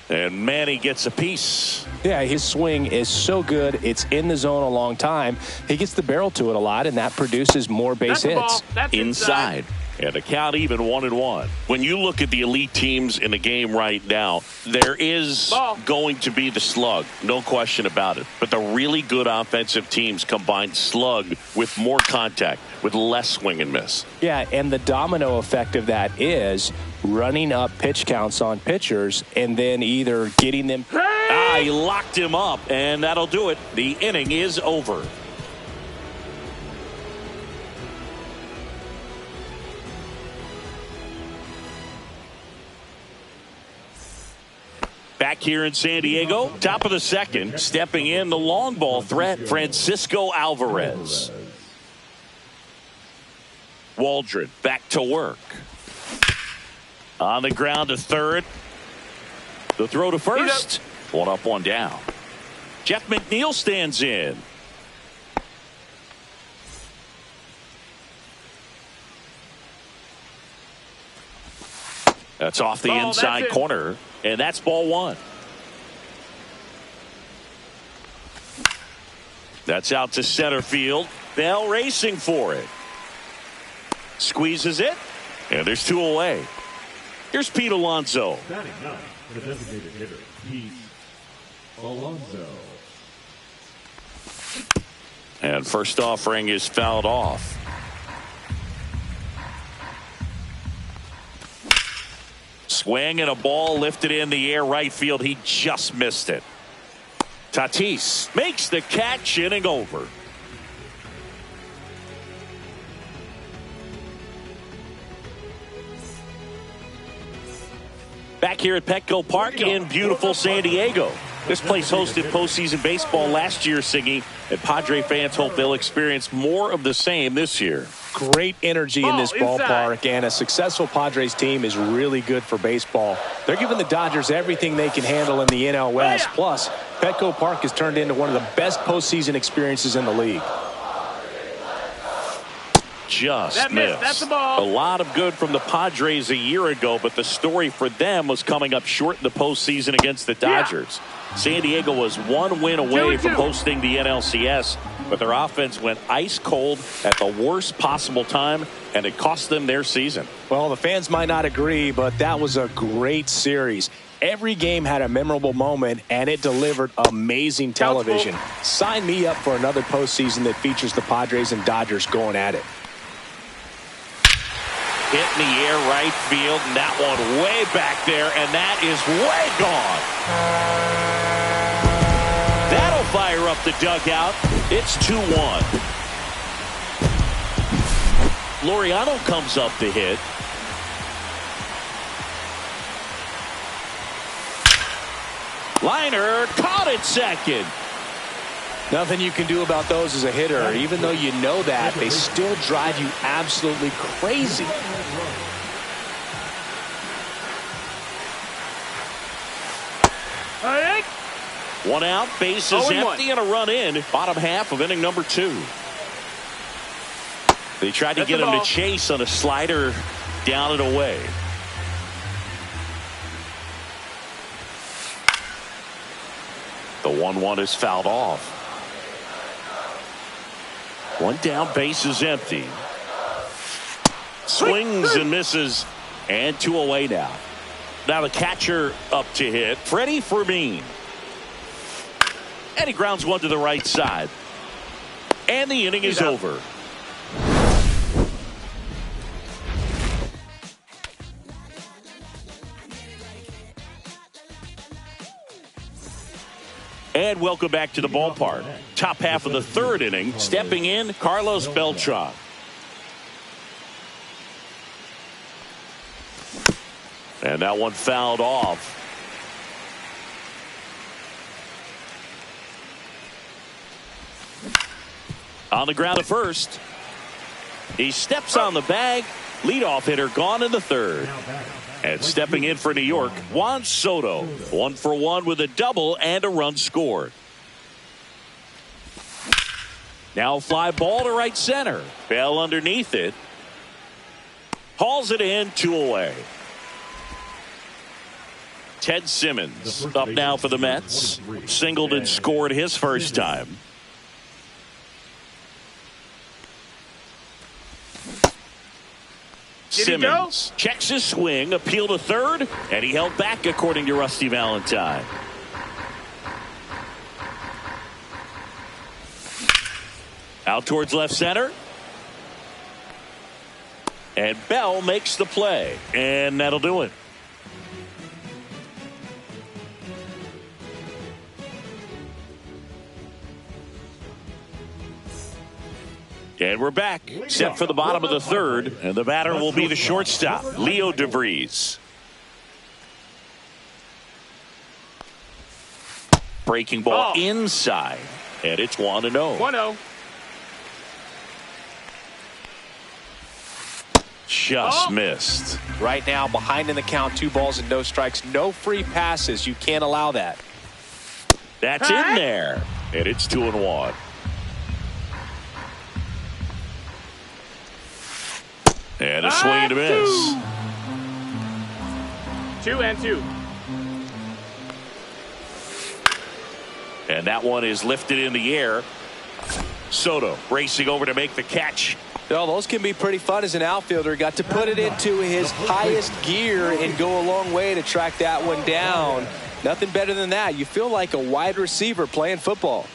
And Manny gets a piece. Yeah, his swing is so good. It's in the zone a long time. He gets the barrel to it a lot, and that produces more base hits. That's inside. And the count even 1-1. When you look at the elite teams in the game right now, there is going to be the slug. No question about it. But the really good offensive teams combine slug with more contact, with less swing and miss. Yeah, and the domino effect of that is running up pitch counts on pitchers and then either getting them. He locked him up, and that'll do it. The inning is over. Back here in San Diego, top of the second, stepping in the long ball threat, Francisco Alvarez. Waldron back to work. On the ground to third. The throw to first. One up, one down. Jeff McNeil stands in. That's off the inside corner, and that's ball one. That's out to center field. Bell racing for it. Squeezes it, and there's two away. Here's Pete Alonso. Batting ninth, the designated hitter, Pete Alonso. And first offering is fouled off. Swing and a ball lifted in the air right field. He just missed it. Tatis makes the catch, inning over. Back here at Petco Park in beautiful San Diego. This place hosted postseason baseball last year, Siggy, and Padre fans hope they'll experience more of the same this year. Great energy in this ballpark, and a successful Padres team is really good for baseball. They're giving the Dodgers everything they can handle in the NL West. Plus, Petco Park has turned into one of the best postseason experiences in the league. Just missed. That's a ball. A lot of good from the Padres a year ago, but the story for them was coming up short in the postseason against the Dodgers. San Diego was one win away from hosting the NLCS, but their offense went ice cold at the worst possible time, and it cost them their season. Well, the fans might not agree, but that was a great series. Every game had a memorable moment, and it delivered amazing television. Sign me up for another postseason that features the Padres and Dodgers going at it. Hit in the air right field, and that one way back there, and that is way gone. That'll fire up the dugout. It's 2-1. Laureano comes up to hit. Liner caught at second. Nothing you can do about those as a hitter. Even though you know that, they still drive you absolutely crazy. One out, base is empty, and a run in. Bottom half of inning number 2. They tried to get him to chase on a slider down and away. The 1-1 is fouled off. One down, base is empty. Swings and misses, and 2 away now. Now the catcher up to hit, Freddie Fermin. And he grounds one to the right side. And the inning is over. And welcome back to the ballpark. Top half of the third inning, stepping in, Carlos Beltran. And that one fouled off. On the ground at first. He steps on the bag. Leadoff hitter gone in the third. And stepping in for New York, Juan Soto. 1 for 1 with a double and a run scored. Now a fly ball to right center. Bell underneath it. Hauls it in, 2 away. Ted Simmons up now for the Mets. Singled and scored his first time. Simmons checks his swing, appeal to third, and he held back according to Rusty Valentine. Out towards left center. And Bell makes the play, and that'll do it. And we're back, set for the bottom of the third, and the batter will be the shortstop, Leo DeVries. Breaking ball inside, and it's 1-0. 1-0. Just missed. Right now, behind in the count, 2 balls and no strikes, no free passes. You can't allow that. That's in there, and it's 2-1. And a swing and a miss. 2-2. And that one is lifted in the air. Soto racing over to make the catch. Well, those can be pretty fun as an outfielder. Got to put it into his highest gear and go a long way to track that one down. Nothing better than that. You feel like a wide receiver playing football.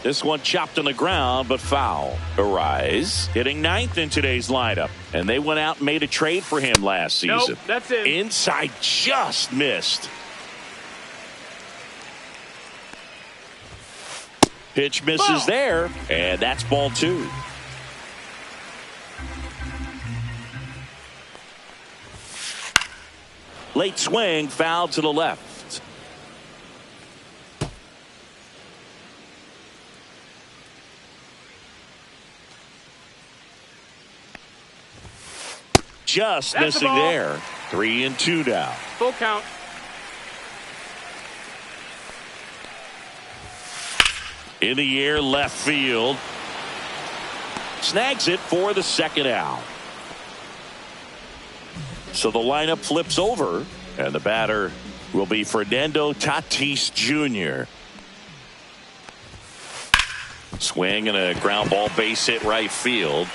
This one chopped on the ground, but foul. Arise hitting 9th in today's lineup, and they went out and made a trade for him last season. Nope, that's it. Inside, just missed. Pitch misses there, and that's ball 2. Late swing, foul to the left. Just That's missing there. 3-2 now. Full count. In the air, left field. Snags it for the second out. So the lineup flips over, and the batter will be Fernando Tatis Jr. Swing and a ground ball base hit right field.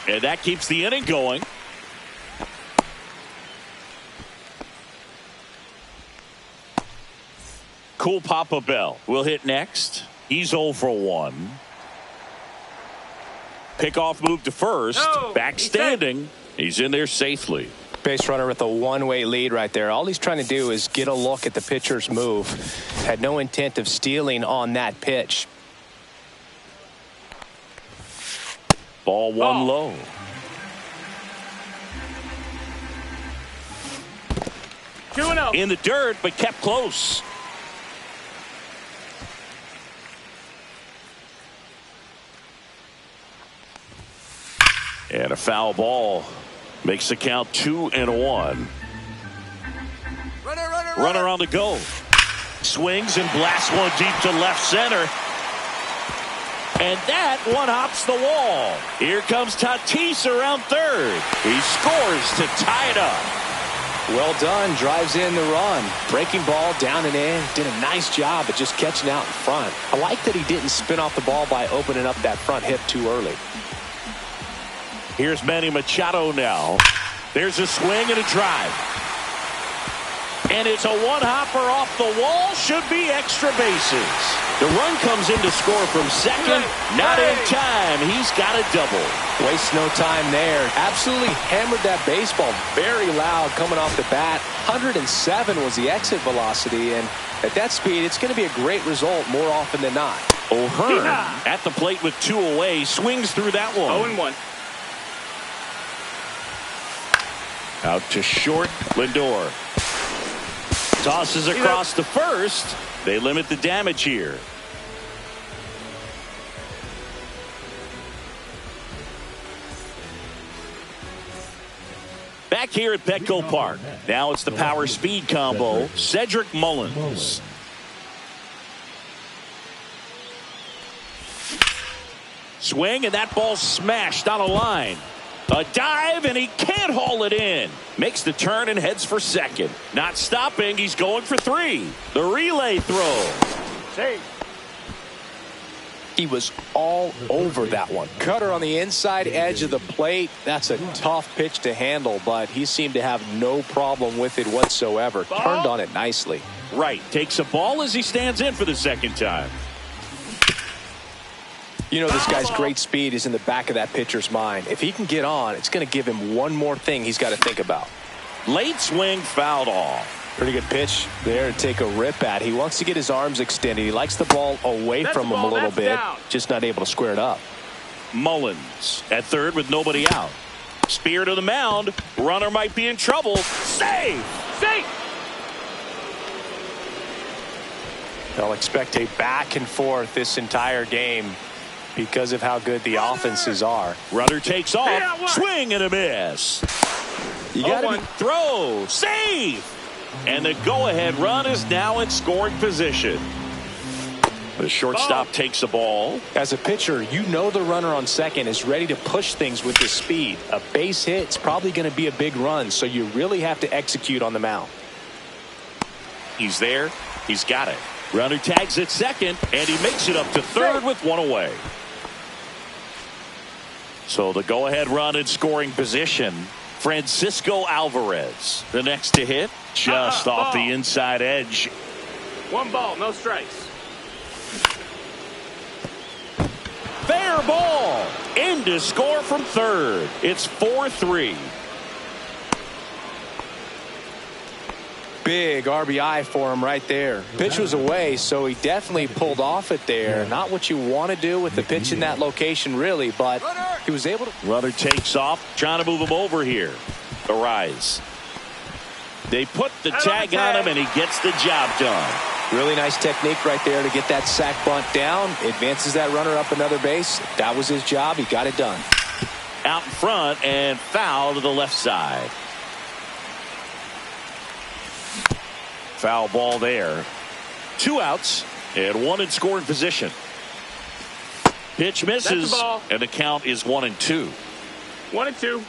And that keeps the inning going. Cool Papa Bell will hit next. He's 0 for 1. Pickoff move to first. Back standing. He's in there safely. Base runner with a one-way lead right there. All he's trying to do is get a look at the pitcher's move. Had no intent of stealing on that pitch. Ball 1 low. In the dirt, but kept close. And a foul ball makes the count 2-1. Runner on the go. Swings and blasts one deep to left center. And that one hops the wall. Here comes Tatis around third. He scores to tie it up. Well done. Drives in the run. Breaking ball down and in. Did a nice job of just catching out in front. I like that he didn't spin off the ball by opening up that front hip too early. Here's Manny Machado now. There's a swing and a drive. And it's a one-hopper off the wall. Should be extra bases. The run comes in to score from second. Not in time. He's got a double. Waste no time there. Absolutely hammered that baseball. Very loud coming off the bat. 107 was the exit velocity. And at that speed, it's going to be a great result more often than not. O'Hearn at the plate with 2 away. Swings through that one. 0-1. Out to short, Lindor. Tosses across to first. They limit the damage here. Back here at Petco Park. Now it's the power speed combo. Cedric Mullins. Swing, and that ball smashed on a line. A dive, and he can't haul it in. Makes the turn and heads for second. Not stopping. He's going for 3. The relay throw. Safe. He was all over that one. Cutter on the inside edge of the plate. That's a tough pitch to handle, but he seemed to have no problem with it whatsoever. Turned on it nicely. Right. Takes a ball as he stands in for the second time. You know, this guy's great speed is in the back of that pitcher's mind. If he can get on, it's going to give him one more thing he's got to think about. Late swing, fouled off. Pretty good pitch there to take a rip at. He wants to get his arms extended. He likes the ball away from him a little bit. Just not able to square it up. Mullins at third with nobody out. Spear to the mound. Runner might be in trouble. Save! Safe. They'll expect a back and forth this entire game because of how good the offenses are. Runner takes off. Swing and a miss. You got to throw. Save! And the go-ahead run is now in scoring position. The shortstop takes the ball. As a pitcher, you know the runner on second is ready to push things with his speed. A base hit's probably going to be a big run, so you really have to execute on the mound. He's there. He's got it. Runner tags at second, and he makes it up to third with one away. So the go-ahead run in scoring position. Francisco Alvarez, the next to hit, just off the inside edge. 1 ball, no strikes. Fair ball. In to score from third. It's 4-3. Big RBI for him right there. Pitch was away, so he definitely pulled off it there. Not what you want to do with the pitch in that location, really, but he was able to. Runner takes off, trying to move him over here. The rise. They put the tag on him, and he gets the job done. Really nice technique right there to get that sac bunt down. Advances that runner up another base. That was his job. He got it done. Out in front and foul to the left side. Foul ball there. 2 outs and 1 in scoring position. Pitch misses, and the count is 1-2. 1-2.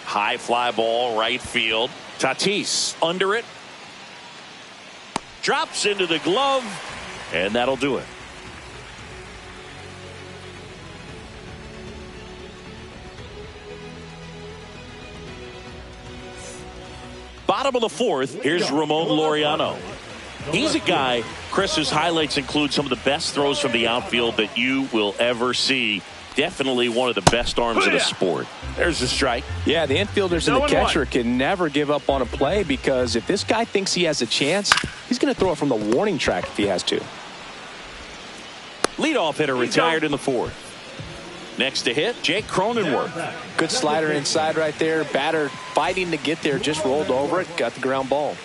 High fly ball, right field. Tatis under it. Drops into the glove, and that'll do it. Bottom of the 4th, here's Ramon Laureano. He's a guy, Chris's highlights include some of the best throws from the outfield that you will ever see. Definitely one of the best arms of the sport. There's a strike. Yeah, the infielders and the catcher can never give up on a play because if this guy thinks he has a chance, he's going to throw it from the warning track if he has to. Leadoff hitter retired in the 4th. Next to hit, Jake Cronenworth. Good slider inside right there. Batter fighting to get there, just rolled over it, got the ground ball.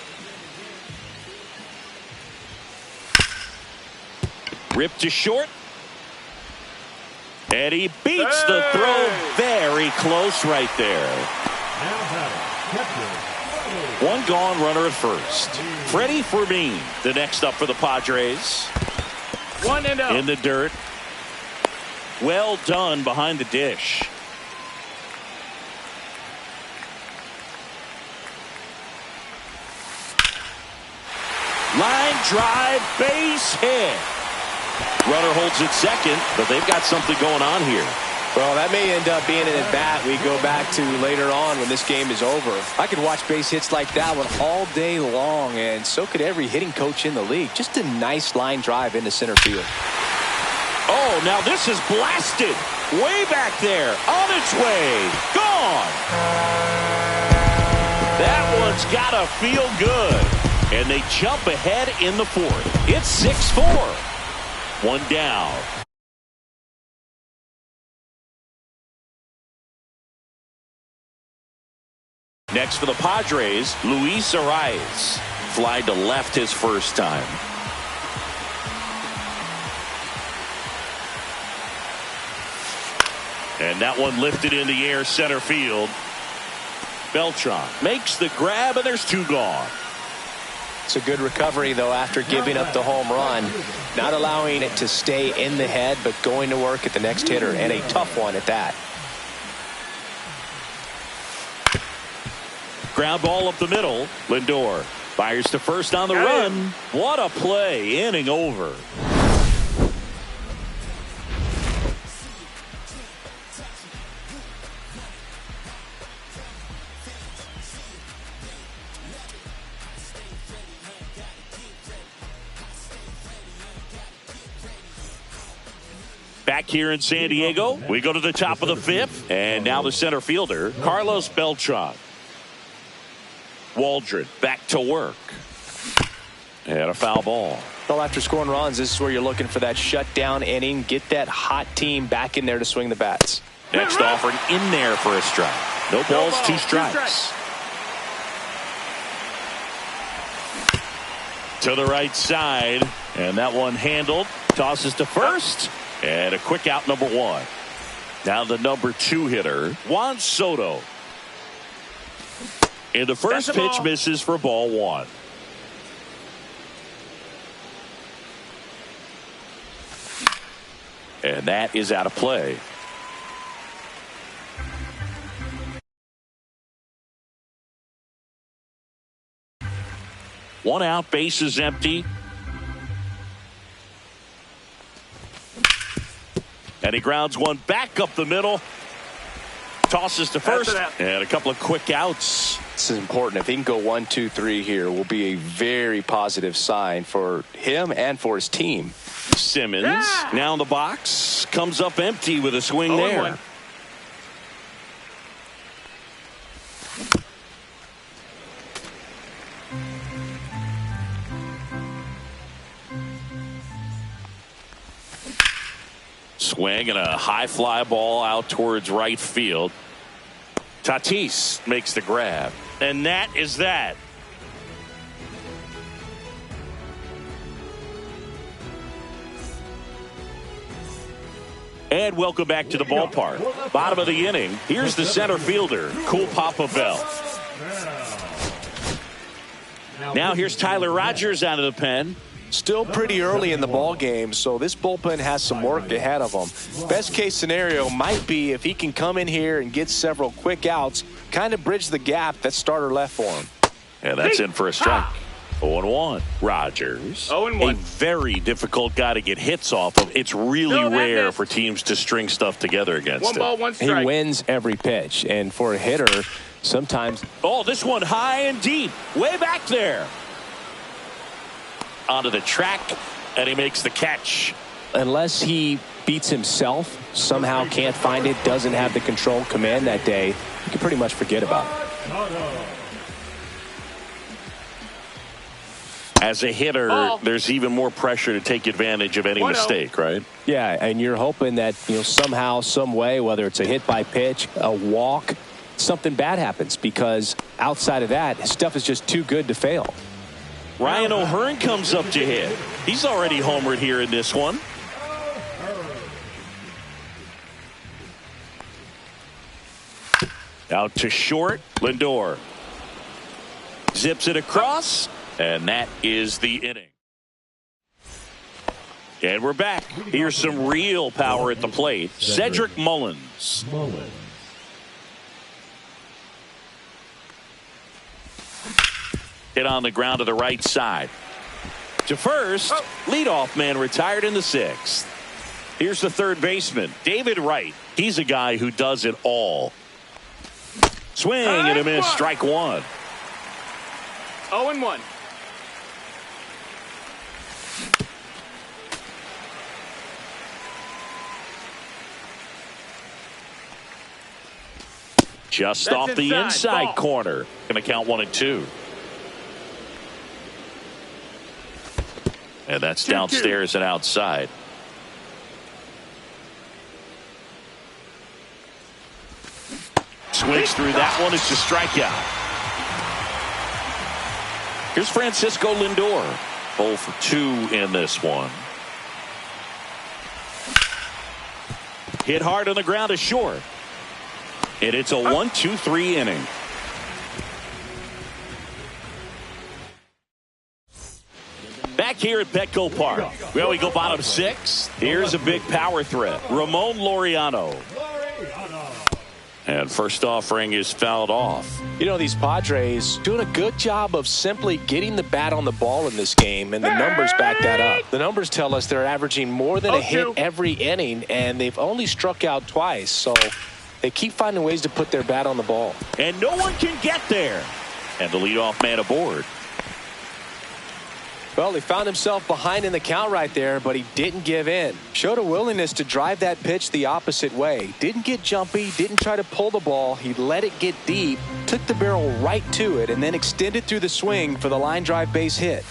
Ripped to short. And he beats the throw very close right there. 1 gone, runner at first. Freddie Fermin, the next up for the Padres. 1 and 0. In the dirt. Well done behind the dish. Line drive, base hit. Runner holds it second, but they've got something going on here. Well, that may end up being an at-bat we go back to later on when this game is over. I could watch base hits like that one all day long, and so could every hitting coach in the league. Just a nice line drive into center field. Oh, now this is blasted. Way back there. On its way. Gone. That one's got to feel good. And they jump ahead in the 4th. It's 6-4. 1 down. Next for the Padres, Luis Arias. Fly to left his first time. And that one lifted in the air center field. Beltran makes the grab, and there's 2 gone. It's a good recovery, though, after giving up the home run. Not allowing it to stay in the head, but going to work at the next hitter, and a tough one at that. Ground ball up the middle. Lindor fires to first on the run. What a play. Inning over. Back here in San Diego, we go to the top of the fifth, and now the center fielder, Carlos Beltran. Waldron back to work. And a foul ball. Well, after scoring runs, this is where you're looking for that shutdown inning. Get that hot team back in there to swing the bats. Next offering in there for a strike. No balls, two strikes. To the right side, and that one handled. Tosses to first. And a quick out, number one. Now the number 2 hitter, Juan Soto. And the first pitch misses for ball 1. And that is out of play. One out, base is empty. And he grounds one back up the middle. Tosses to first. And a couple of quick outs. This is important. If he can go 1, 2, 3 here, will be a very positive sign for him and for his team. Simmons now in the box. Comes up empty with a swing there. 1. Swing and a high fly ball out towards right field. Tatis makes the grab. And that is that. And welcome back to the ballpark. Bottom of the inning. Here's the center fielder, Cool Papa Bell. Now here's Tyler Rogers out of the pen. Still pretty early in the ball game, so this bullpen has some work ahead of him. Best case scenario might be if he can come in here and get several quick outs, kind of bridge the gap that starter left for him. And that's in for a strike. 0-1. Rogers. 0-1. A very difficult guy to get hits off of. It's really rare for teams to string stuff together against him. 1 ball, 1 strike. He wins every pitch, and for a hitter, sometimes. Oh, this one high and deep. Way back there. Onto the track, and he makes the catch. Unless he beats himself, somehow can't find it, doesn't have the control command that day, you can pretty much forget about it. As a hitter, there's even more pressure to take advantage of any mistake, right? Yeah, and you're hoping that, somehow, some way, whether it's a hit by pitch, a walk, something bad happens, because outside of that, his stuff is just too good to fail. Ryan O'Hearn comes up to hit. He's already homered here in this one. Out to short, Lindor. Zips it across, and that is the inning. And we're back. Here's some real power at the plate. Cedric Mullins. Hit on the ground to the right side. To first, leadoff man retired in the 6th. Here's the third baseman, David Wright. He's a guy who does it all. Swing and a miss, strike 1. 0-1. Just off the inside corner. Going to count 1 and 2. And that's downstairs and outside. Swings through that one. It's a strikeout. Here's Francisco Lindor. 0 for 2 in this one. Hit hard on the ground to short. And it's a 1-2-3 inning. Back here at Petco Park. Well, we go bottom 6. Here's a big power threat. Ramon Laureano. And first offering is fouled off. You know, these Padres doing a good job of simply getting the bat on the ball in this game, and the numbers back that up. The numbers tell us they're averaging more than a hit every inning, and they've only struck out twice. So they keep finding ways to put their bat on the ball. And no one can get there. And the leadoff man aboard. Well, he found himself behind in the count right there, but he didn't give in. Showed a willingness to drive that pitch the opposite way. Didn't get jumpy, didn't try to pull the ball. He let it get deep, took the barrel right to it, and then extended through the swing for the line drive base hit.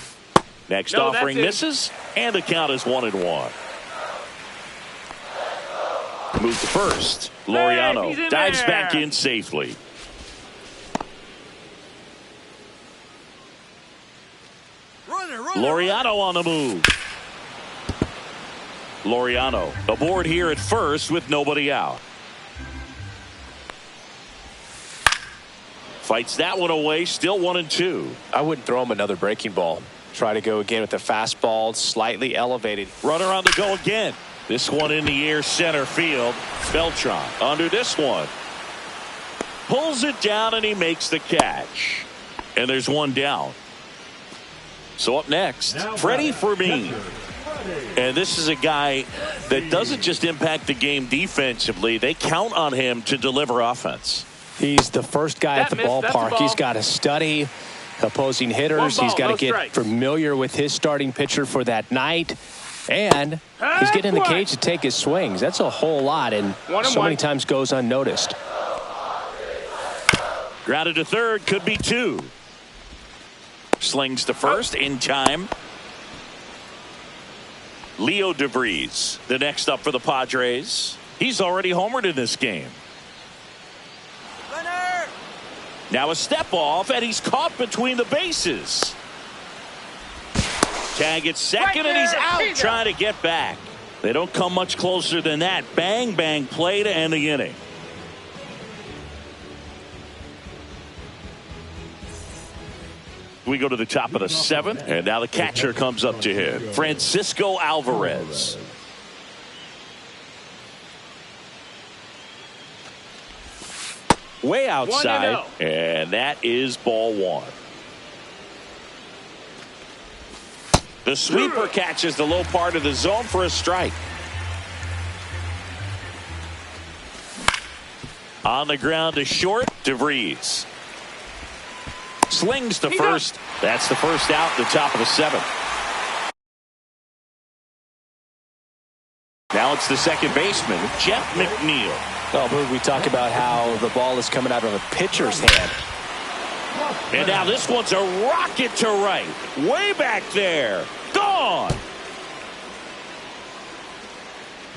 Next offering misses, and the count is 1-1. Move to first. Laureano dives back in safely. Laureano on the move. Laureano aboard here at first with nobody out. Fights that one away, still 1-2. I wouldn't throw him another breaking ball. Try to go again with the fastball, slightly elevated. Runner on the go again. This one in the air, center field. Beltran under this one. Pulls it down and he makes the catch. And there's one down. So up next, Freddie Fermin. And this is a guy that doesn't just impact the game defensively. They count on him to deliver offense. He's the first guy at the ballpark. He's got to study opposing hitters. He's got to get familiar with his starting pitcher for that night. And he's getting in the cage to take his swings. That's a whole lot, and so many times goes unnoticed. Grounded to third, could be two. Slings to first in time. Leo DeVries, the next up for the Padres. He's already homered in this game. Now a step off, and he's caught between the bases. Tag at second, and he's out trying to get back. They don't come much closer than that. Bang, bang play to end the inning. We go to the top of the seventh, and now the catcher comes up to him. Francisco Alvarez. Way outside, and that is ball one. The sweeper catches the low part of the zone for a strike. On the ground to short, DeVries. Slings to first. That's the first out, the top of the seventh. Now it's the second baseman, Jeff McNeil. Oh, we talk about how the ball is coming out of a pitcher's hand. And now this one's a rocket to right. Way back there. Gone.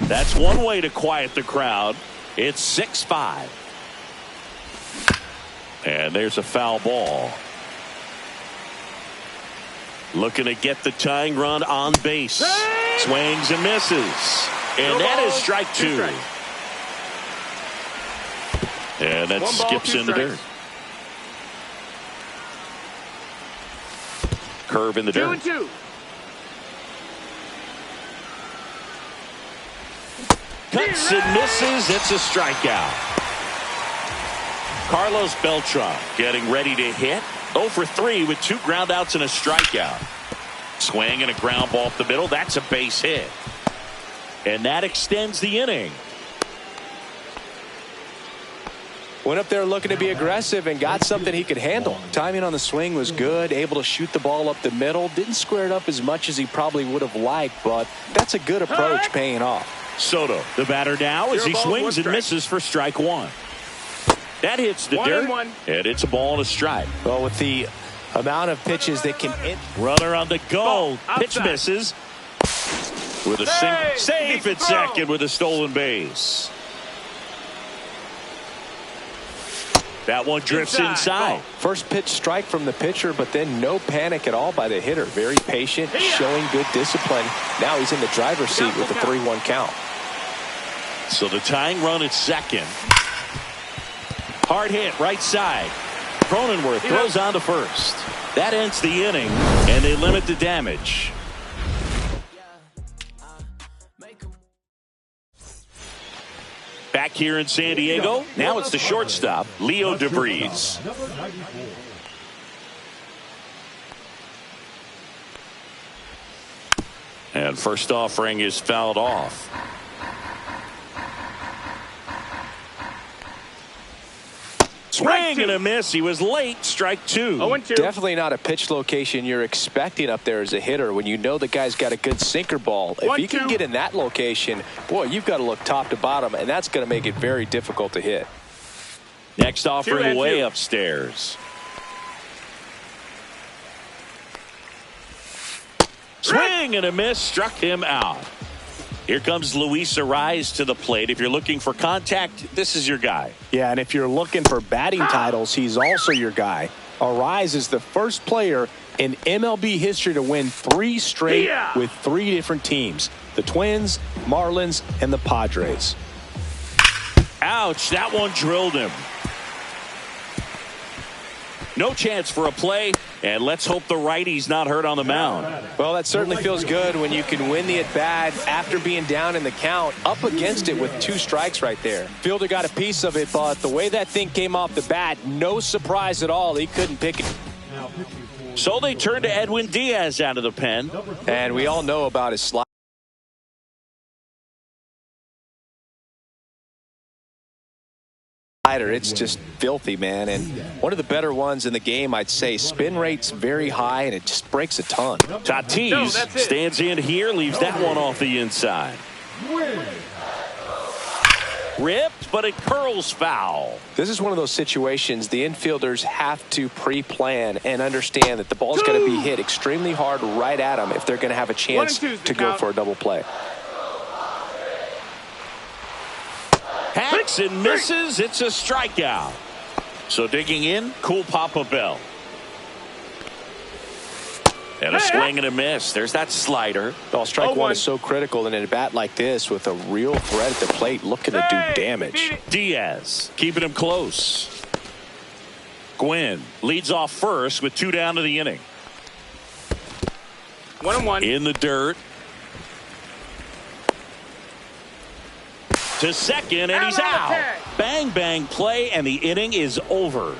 That's one way to quiet the crowd. It's 6-5. And there's a foul ball. Looking to get the tying run on base. Swings and misses. And that is strike two. And that skips in the dirt. Curve in the dirt. 2-2. Cuts and misses. It's a strikeout. Carlos Beltran getting ready to hit. 0 for 3 with 2 groundouts and a strikeout. Swing and a ground ball up the middle. That's a base hit. And that extends the inning. Went up there looking to be aggressive and got something he could handle. Timing on the swing was good. Able to shoot the ball up the middle. Didn't square it up as much as he probably would have liked, but that's a good approach paying off. Soto, the batter now, as he swings and misses for strike one. That hits the dirt, and it's a ball and a strike. Well, with the amount of pitches that can hit. Runner on the go. Pitch misses. With a safe at second with a stolen base. That one drifts inside. First pitch strike from the pitcher, but then no panic at all by the hitter. Very patient, showing good discipline. Now he's in the driver's seat with the 3-1 count. So the tying run at second. Hard hit right side. Cronenworth throws on to first. That ends the inning, and they limit the damage. Back here in San Diego, now it's the shortstop, Leo DeVries. Number 94. And first offering is fouled off. Swing and a miss. He was late. Strike two. 0-2. Definitely not a pitch location you're expecting up there as a hitter when you know the guy's got a good sinker ball. If he can get in that location, boy, you've got to look top to bottom, and that's going to make it very difficult to hit. Next offering way 2-2. upstairs. Swing and a miss. Struck him out. Here comes Luis Ariz to the plate. If you're looking for contact, this is your guy. Yeah, and if you're looking for batting titles, he's also your guy. Ariz is the first player in MLB history to win 3 straight with 3 different teams. The Twins, Marlins, and the Padres. Ouch, that one drilled him. No chance for a play, and let's hope the righty's not hurt on the mound. Well, that certainly feels good when you can win the at-bat after being down in the count, up against it with 2 strikes right there. Fielder got a piece of it, but the way that thing came off the bat, no surprise at all. He couldn't pick it. So they turn to Edwin Diaz out of the pen. And we all know about his slide. It's just filthy, man, and one of the better ones in the game. I'd say spin rate's very high, and it just breaks a ton. Tatis stands in here, leaves that one off the inside. Ripped, but it curls foul. This is one of those situations the infielders have to pre-plan and understand that the ball's going to be hit extremely hard right at them if they're going to have a chance to go for a double play. Hacks and misses. It's a strikeout. So digging in, cool Papa Bell. And a swing and a miss. There's that slider. Well, strike one is so critical in a bat like this with a real threat at the plate looking to do damage. Diaz keeping him close. Gwynn leads off first with 2 down to the inning. 1-1. In the dirt. To second, and he's out. Bang, bang play, and the inning is over.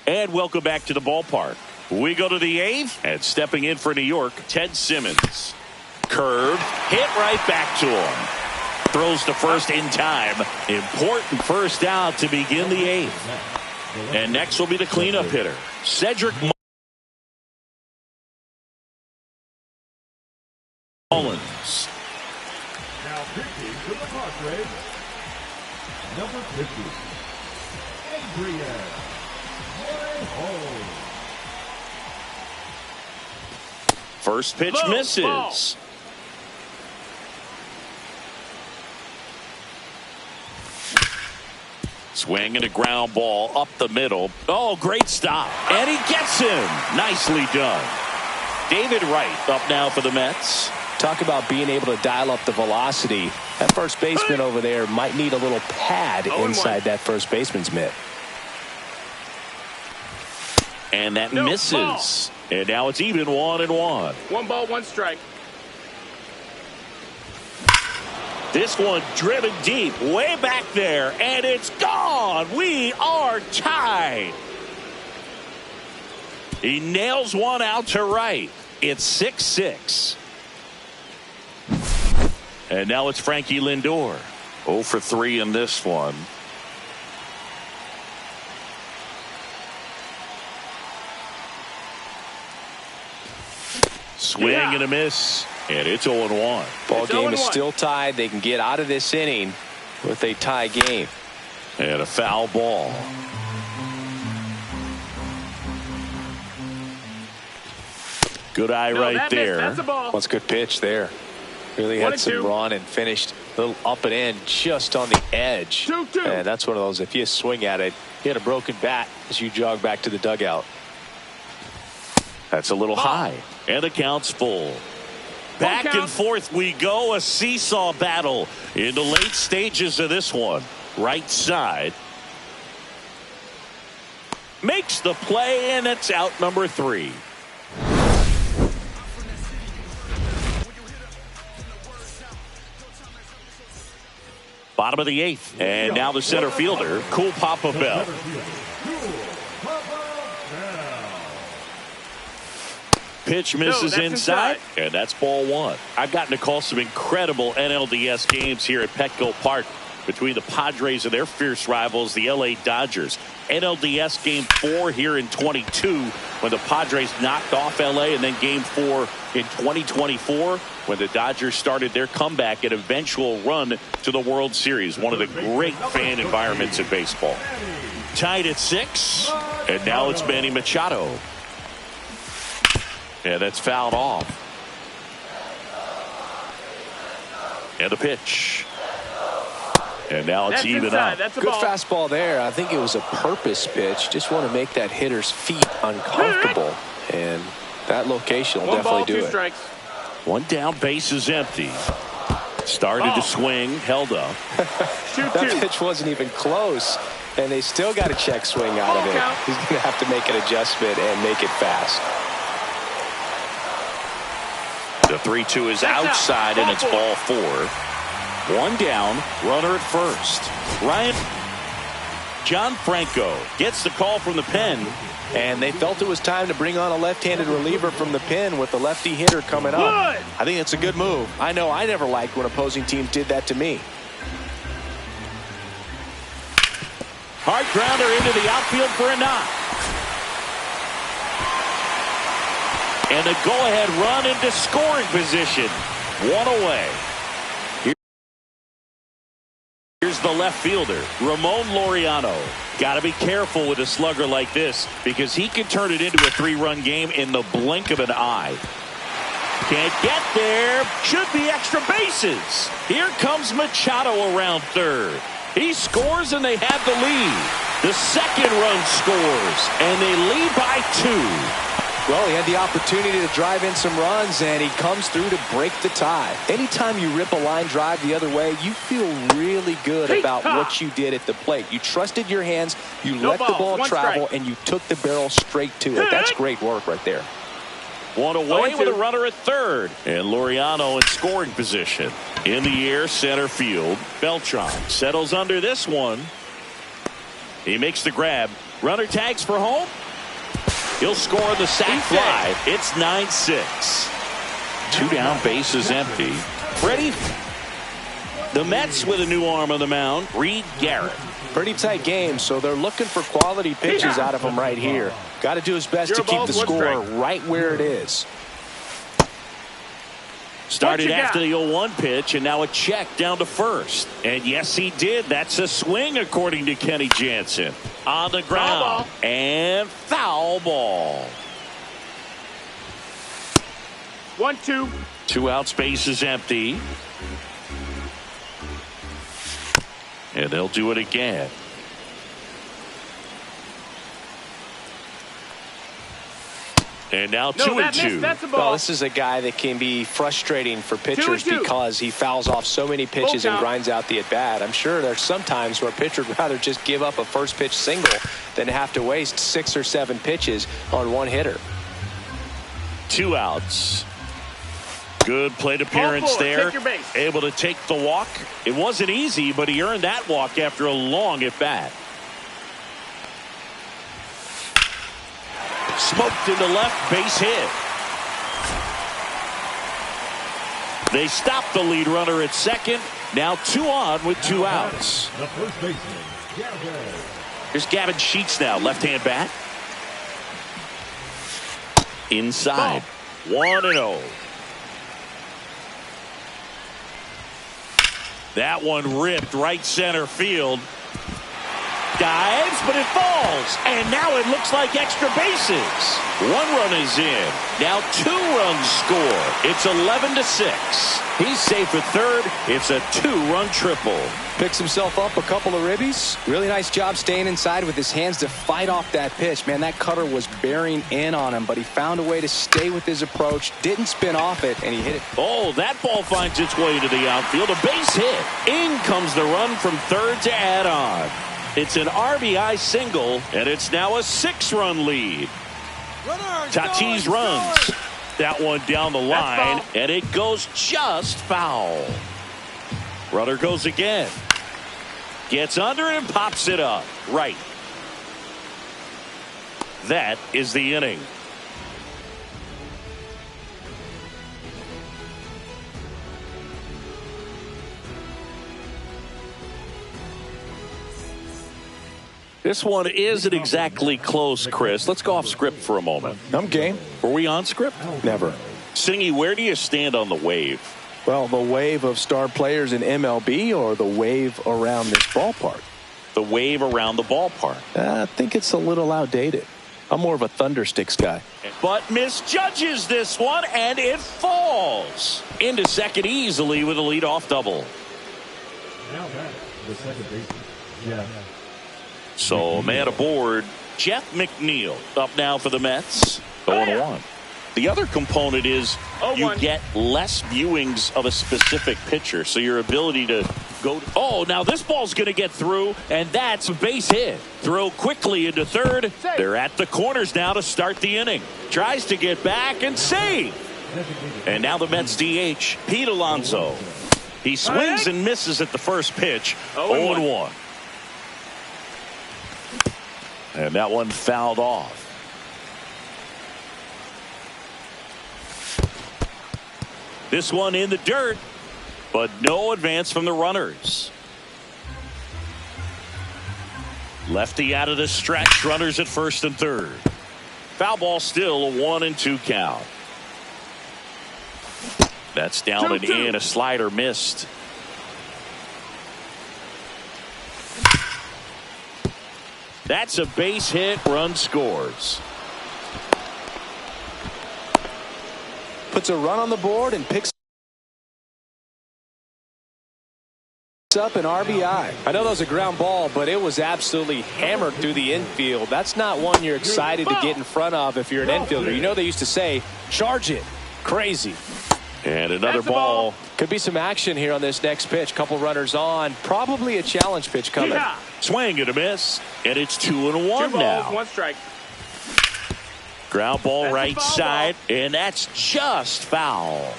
And welcome back to the ballpark. We go to the 8th, and stepping in for New York, Ted Simmons. Curve, hit right back to him. Throws to first in time. Important first out to begin the 8th. And next will be the cleanup hitter, Cedric Mullins. Now pitching to the Padres, number 50, Adrian Hall. First pitch misses. Swing and a ground ball up the middle. Oh, great stop. And he gets him. Nicely done. David Wright up now for the Mets. Talk about being able to dial up the velocity. That first baseman over there might need a little pad inside that first baseman's mitt. And that misses. And now it's even 1-1. 1 ball, 1 strike. This one driven deep, way back there, and it's gone. We are tied. He nails one out to right. It's 6-6. And now it's Frankie Lindor. 0 for 3 in this one. Swing and a miss. And it's 0-1. Ball game is still tied. They can get out of this inning with a tie game. And a foul ball. Good eye right there. That's a ball. That's a good pitch there. Really had some run and finished a little up and in just on the edge. 2-2. And that's one of those, if you swing at it, hit a broken bat as you jog back to the dugout. That's a little high. And the count's full. Back and forth we go, a seesaw battle in the late stages of this one. Right side. Makes the play, and it's out number 3. Bottom of the 8th, and now the center fielder, Cool Papa Bell. Pitch misses inside, and that's ball 1. I've gotten to call some incredible NLDS games here at Petco Park between the Padres and their fierce rivals, the LA Dodgers. NLDS Game 4 here in 22 when the Padres knocked off LA, and then Game 4 in 2024 when the Dodgers started their comeback and eventual run to the World Series. One of the great fan environments in baseball. Tied at 6, and now it's Manny Machado. And that's fouled off. And the pitch. And now it's even up. That's a good ball. Fastball there. I think it was a purpose pitch. Just want to make that hitter's feet uncomfortable. And that location will definitely do it. Strikes. 1 down, base is empty. Started to swing, held up. That pitch wasn't even close. And they still got a check swing out of it. He's going to have to make an adjustment and make it fast. The 3-2 is outside, and it's ball 4. 1 down, runner at first. John Franco gets the call from the pen. And they felt it was time to bring on a left-handed reliever from the pen with the lefty hitter coming up. I think it's a good move. I know I never liked when opposing teams did that to me. Hard grounder into the outfield for a knock. And a go-ahead run into scoring position. 1 away. Here's the left fielder, Ramon Laureano. Got to be careful with a slugger like this because he can turn it into a 3-run game in the blink of an eye. Can't get there. Should be extra bases. Here comes Machado around third. He scores and they have the lead. The second run scores and they lead by 2. Well, he had the opportunity to drive in some runs, and he comes through to break the tie. Anytime you rip a line drive the other way, you feel really good about what you did at the plate. You trusted your hands, you let the ball travel, and you took the barrel straight to it. That's great work right there. 1 away with a runner at third. And Laureano in scoring position. In the air, center field. Beltran settles under this one. He makes the grab. Runner tags for home. He'll score the sac fly. It's 9-6. 2 down, base is empty. Freddie. The Mets with a new arm on the mound, Reed Garrett. Pretty tight game, so they're looking for quality pitches out of him right here. Got to do his best to keep the score right where it is. Started after the 0-1 pitch, and now a check down to first. And yes, he did. That's a swing, according to Kenny Jansen. On the ground. And foul ball. 1-2. 2 outs, base is empty. And they'll do it again. And now 2-2. Well, this is a guy that can be frustrating for pitchers because he fouls off so many pitches and grinds out the at-bat. I'm sure there's some times where a pitcher would rather just give up a first pitch single than have to waste 6 or 7 pitches on one hitter. 2 outs. Good plate appearance there. Able to take the walk. It wasn't easy, but he earned that walk after a long at-bat. Smoked into left, base hit. They stop the lead runner at second. Now 2 on with 2 outs. The first baseman, Here's Gavin Sheets now, left-hand bat. Inside. 1-0. That one ripped right center field. Dives, but it falls. And now it looks like extra bases. 1 run is in. Now 2 runs score. It's 11-6. He's safe at third. It's a 2-run triple. Picks himself up a couple of ribbies. Really nice job staying inside with his hands to fight off that pitch. Man, that cutter was bearing in on him, but he found a way to stay with his approach, didn't spin off it, and he hit it. Oh, that ball finds its way to the outfield. A base hit. In comes the run from third to add on. It's an RBI single, and it's now a 6-run lead. Tatis runs. That one down the line, and it goes just foul. Runner goes again. Gets under it and pops it up. Right. That is the inning. This one isn't exactly close, Chris. Let's go off script for a moment. I'm game. Were we on script? Never. Singy, where do you stand on the wave? Well, the wave of star players in MLB or the wave around this ballpark? The wave around the ballpark. I think it's a little outdated. I'm more of a Thundersticks guy. But misjudges this one, and it falls. Into second easily with a leadoff double. Now back, the second baseman, Jeff. So, man aboard, Jeff McNeil. Up now for the Mets. 0-1. The other component is you get less viewings of a specific pitcher, so your ability to go to, oh, now this ball's going to get through, and that's a base hit. Throw quickly into third. They're at the corners now to start the inning. Tries to get back and save. And now the Mets DH, Pete Alonso. He swings and misses at the first pitch. 0-1. And that one fouled off. This one in the dirt, but no advance from the runners. Lefty out of the stretch, runners at first and third. Foul ball still, a 1-2 count. That's down and in, a slider missed. That's a base hit, run scores. Puts a run on the board and picks up an RBI. I know that was a ground ball, but it was absolutely hammered through the infield. That's not one you're excited to get in front of if you're an infielder. You know they used to say, charge it. Crazy. And another ball. Could be some action here on this next pitch. Couple runners on. Probably a challenge pitch coming. Yeah. Swing and a miss. And it's 2-1 now. 1 strike. Ground ball That's right a foul side. And that's just foul.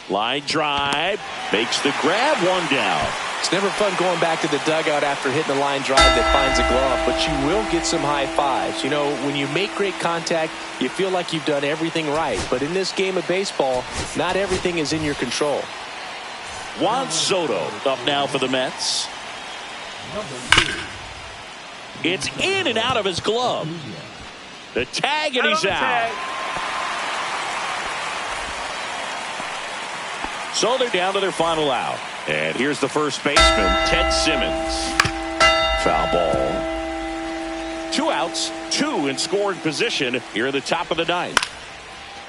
Line drive. Makes the grab, 1 down. It's never fun going back to the dugout after hitting a line drive that finds a glove, but you will get some high fives. You know, when you make great contact, you feel like you've done everything right. But in this game of baseball, not everything is in your control. Juan Soto up now for the Mets. It's in and out of his glove. The tag, and he's out. So they're down to their final out. And here's the first baseman, Ted Simmons. Foul ball. 2 outs, 2 in scoring position here at the top of the 9th.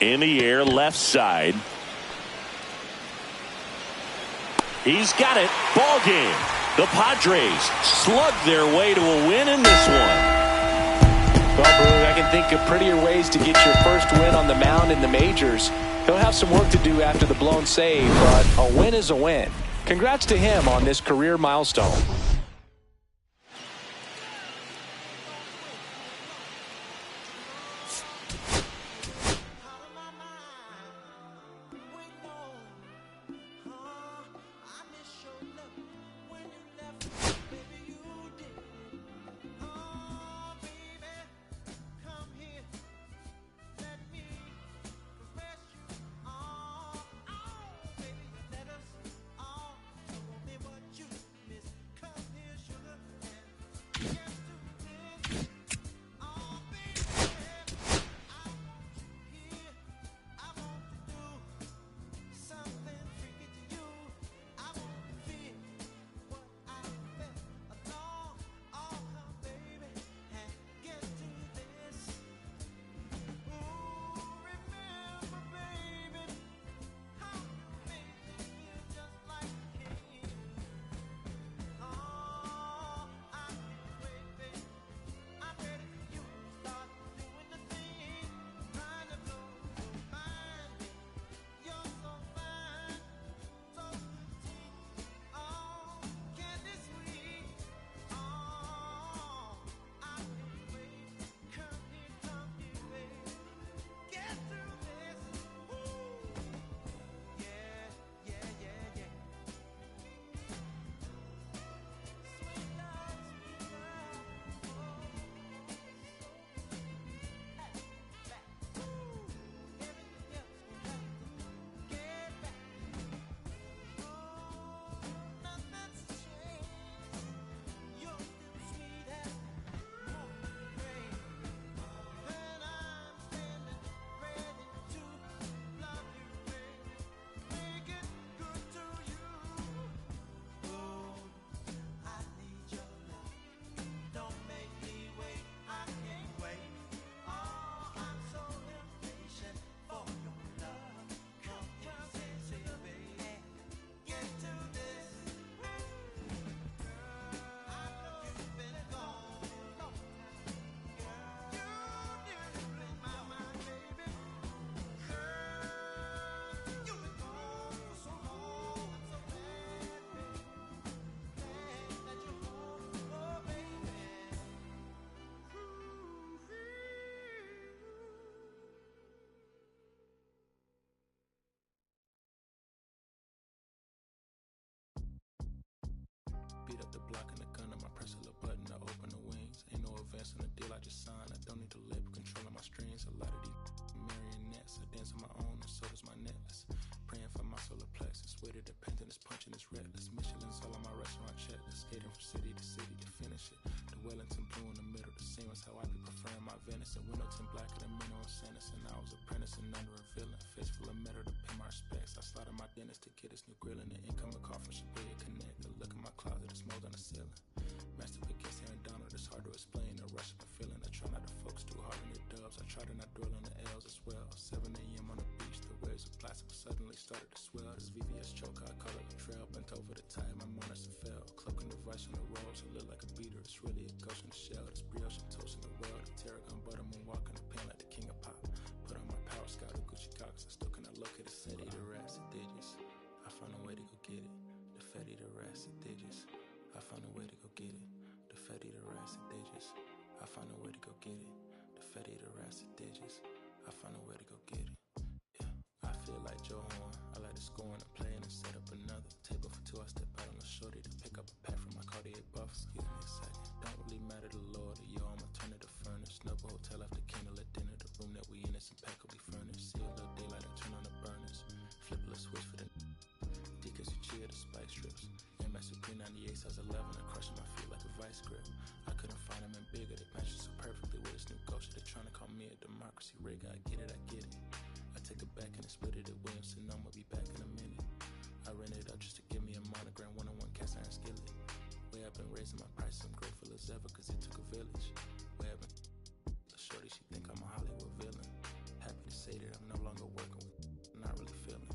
In the air, left side. He's got it. Ball game. The Padres slug their way to a win in this one. Well, Brew, I can think of prettier ways to get your first win on the mound in the majors. He'll have some work to do after the blown save, but a win is a win. Congrats to him on this career milestone. experience a lot of these marionettes. I dance on my own and so does my necklace. Praying for my solar plexus. Way to dependent is punching is reckless. Michelin's all on my restaurant checklist. Skating from city to city to finish it. The Wellington blue in the middle. The same as how I be preferring my venison. Window tint blacker than minimum sentence. And I was apprenticing under a villain. Face full of metal to pay my respects. I slaughtered my dentist to get this new grill. And the incoming call from Shibuya Connect. Look at my closet, it's mold on the ceiling. Master pick against Aaron Donald, it's hard to explain. The rush of the feeling. I try not to focus too hard on the dubs. I try to not dwell on the L's as well. 7 a.m. on the beach, the waves of plastic suddenly started to swell. This VVS choker, I call it a trail. Bent over the tide, my monitor fell. Cloaking device on the rolls, it look like a beater. It's really a ghost in the shell. This brioche and toast in the world. The tarragon butter moon walking the pen like the king of pop. Put on my power scout, the Gucci Cox. I still cannot locate a city, the rats and digits. I found a way to go get it. The fatty, the rats and digits. I found a way to go get it. The fatty, the rats and digits. I found a way to go get it. The fatty, the rats and digits. I found a way to go get it. Yeah, I feel like Joe Horn. I like to score and play and set up another table for two. I step out on the shorty to pick up a pack from my Cartier buff. Excuse me a second. Don't really matter the Lord or yo. I'ma turn to the furnace. Snubble hotel after candle at dinner. The room that we in is impeccably furnished. See a little daylight and turn on the burners. Flip a little switch for the Because you cheer the spike strips. MS Supreme 98 size 11 and crushing my feet like a vice grip. I couldn't find them in bigger. They match so perfectly with this new ghost. They're trying to call me a democracy rig. I get it, I get it. I take it back and I split it at Williamson. I'ma be back in a minute. I ran it up just to give me a monogram. One-on-one cast iron skillet. Way I've been raising my price. I'm grateful as ever cause it took a village. Way I've been the shorty, she think I'm a Hollywood villain. Happy to say that I'm no longer working with not really feeling.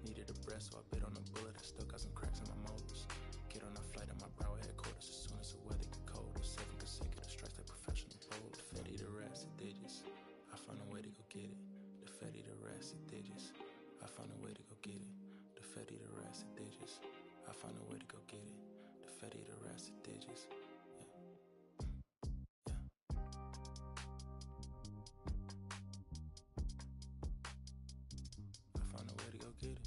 Needed a breath, so I bit on a bullet. I still got some cracks in my molars. Get on a flight at my brow headquarters as soon as the weather get colder. 7 consecutive strikes like professional bowlers. The fatty, the rats, the digits. I found a way to go get it. The fatty, the rats, the digits. I found a way to go get it. The fatty, the rats, the digits. I found a way to go get it. The fatty, the rats, the digits. I found a way to go get it.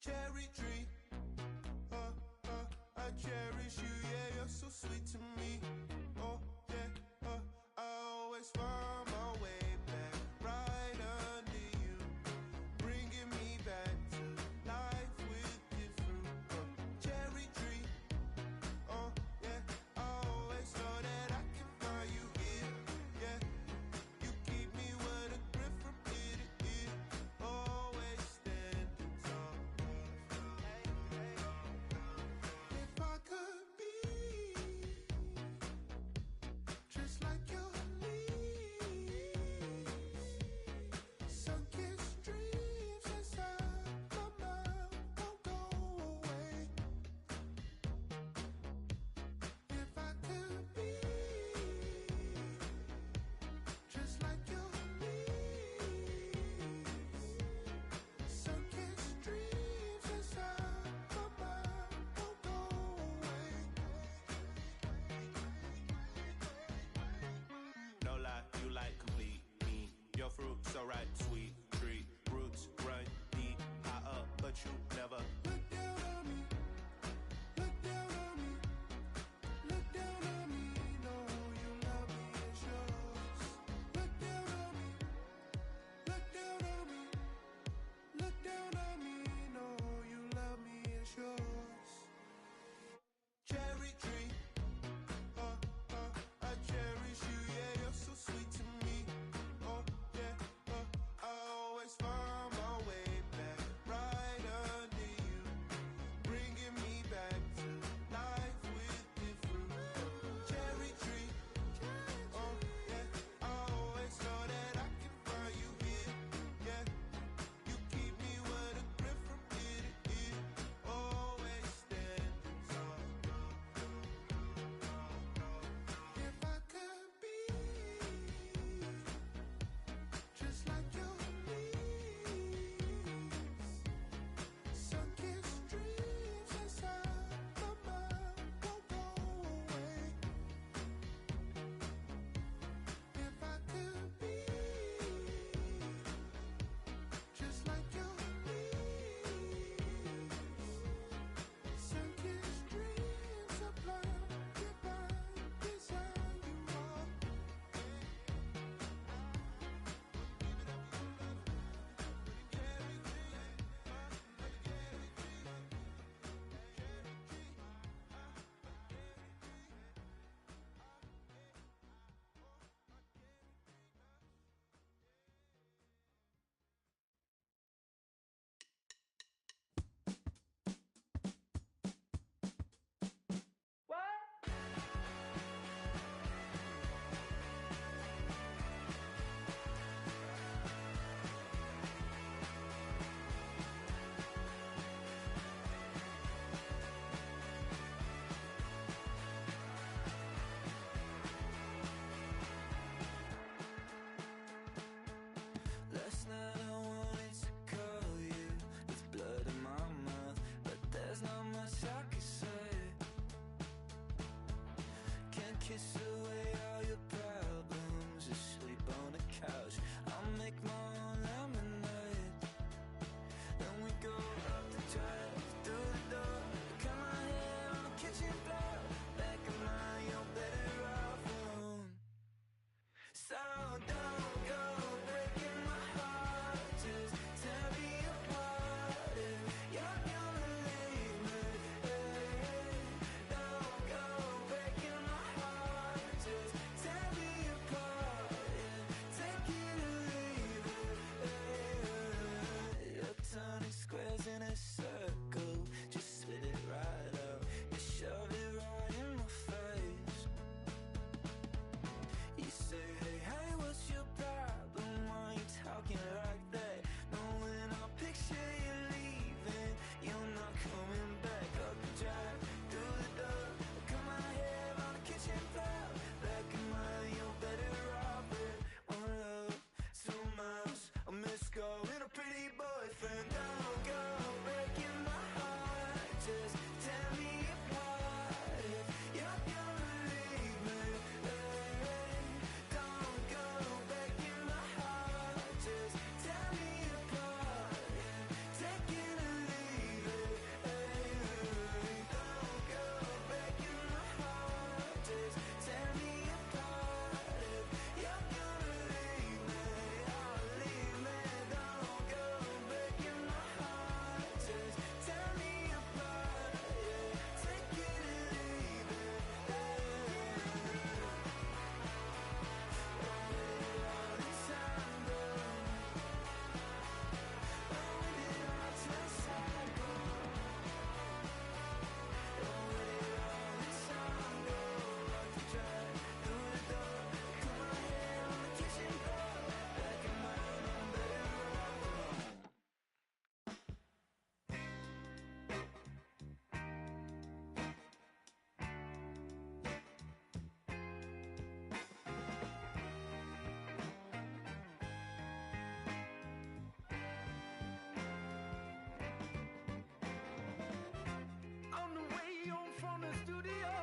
Cherry tree, I cherish you, yeah, you're so sweet to me. Oh, yeah, I always find my way back right under you, bringing me back to life with your fruit. Cherry tree, oh, yeah, I always know that I can find you here, yeah. You keep me with a grip from ear to ear, always standing tall. If I could be just like your leaves, sun-kissed dreams inside my mind won't go away. If I could be just like your leaves, sun-kissed dreams inside my mind won't go away. No lie, you like complete me. Your fruit so right, sweet treat. Roots run deep, high up, but you never. Look down on me, look down on me, look down on me. No, you love me, it's yours. Look down on me, look down on me, look down on me. No, you love me, it's yours. Cherry tree, I cherish you, yeah, you're so sweet to me. Oh, yeah, kiss away all your problems, just sleep on the couch. I'll make my own lemonade. Then we go up the drive, through the door, cut my hair on the kitchen floor. Back of mine, you're better off alone. So don't go breaking my heart, just tear me apart if you're gonna leave me. Don't go breaking my heart, just tear me apart, yeah. Take it or leave it. You're turning squares in a circle, just spit it right out. You shove it right in my face. You say, hey, hey, what's your problem? Why you talking like that? Knowing I'll picture you leaving, you're not coming back. Up the drive, through the door, cut my hair on the kitchen floor. Back in mine, you're better off with one love, 2 miles, a missed call, and a pretty boyfriend. Don't go breaking my heart, just tear me apart if you're gonna leave me. Don't go breaking my heart, just tear me apart, yeah. Take it or leave it. Don't go breaking my heart, just tear me apart if you're gonna leave me. Oh, leave me. Don't go breaking my heart, just tear me apart, yeah. Take it or leave it. All this time go, when did our time go? When did all this time go? Up the drive, through the door, cut my hair on the kitchen floor. Back in mine, I'm better off alone. On the way home from the studio,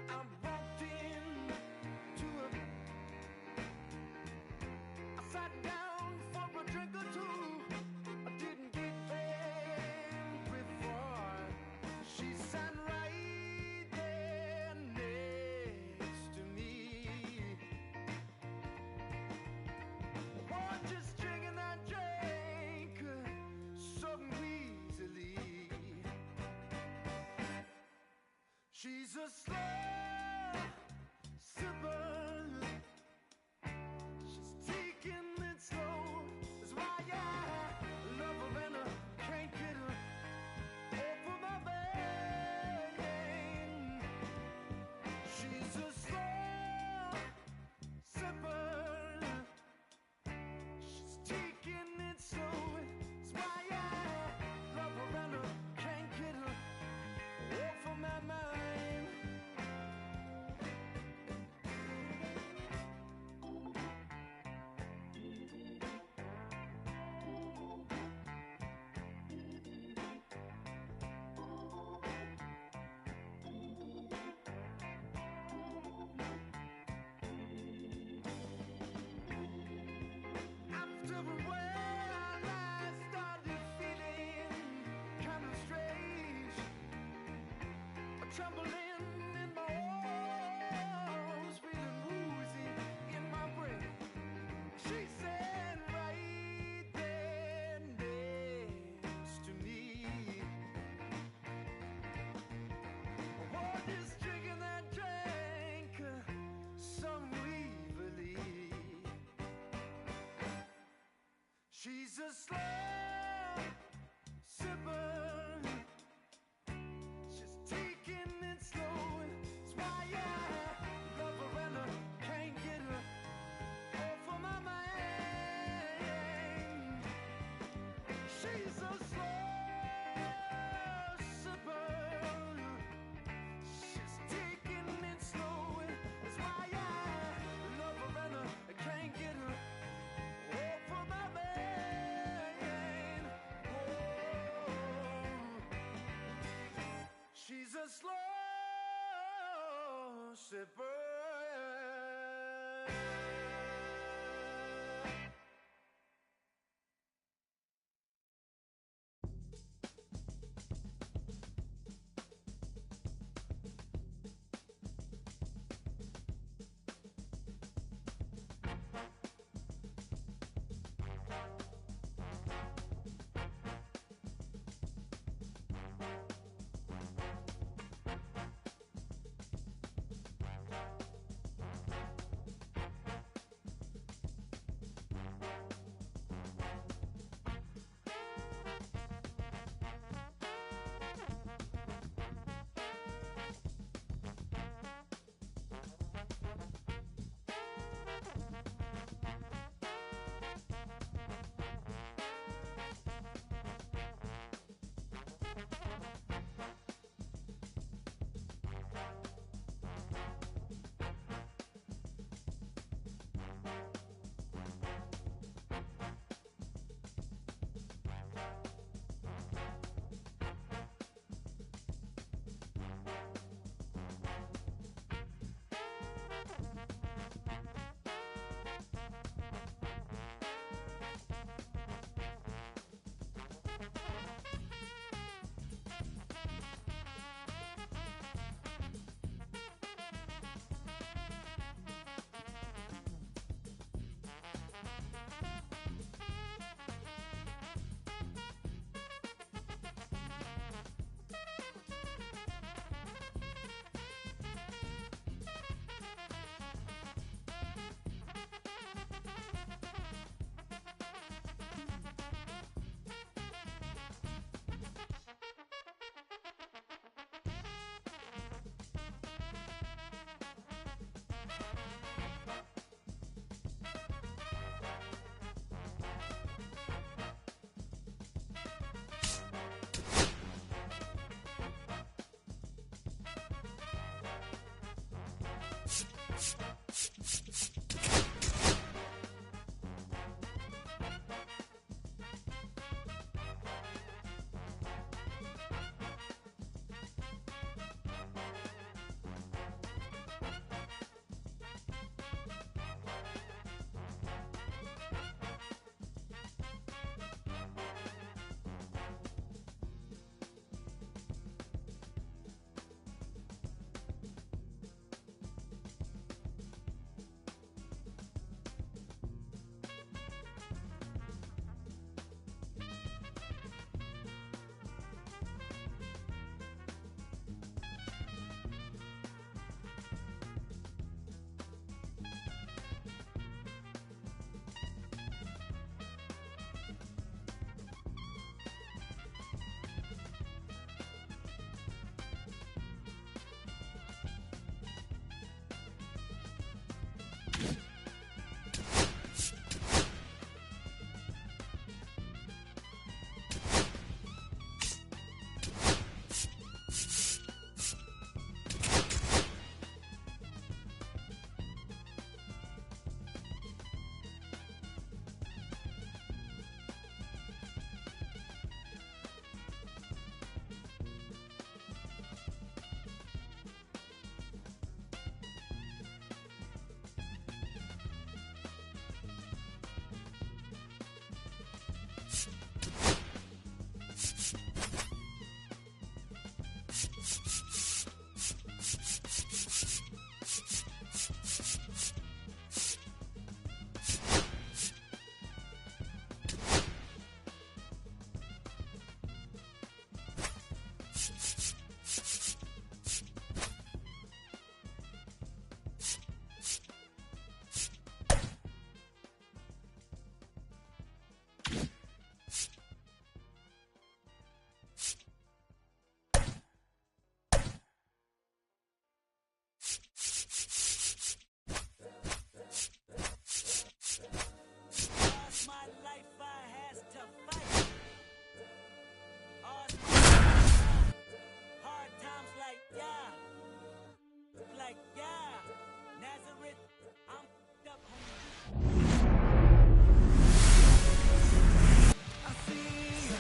I walked in to I sat down for a drink or two. I didn't get very far. She sat right there next to me. Oh, just drinking that drink so easily. She's a slow sipper. She's taking it slow. That's why I love her and I can't get her off of my brain. She's a slow sipper. She's taking it slow. That's why I love her and I can't get her off of my mind. After a while, I started feeling kind of strange, a trembling in my arms, feeling woozy in my brain. She said right there next to me, oh, just drinking that drink so evilly. She's a slow sipper. She's taking it slow. That's why I love her and I can't get her off of my mind. She's a slow sipper. She's taking it slow. That's why I love her and I can't get her off of my mind. sipper.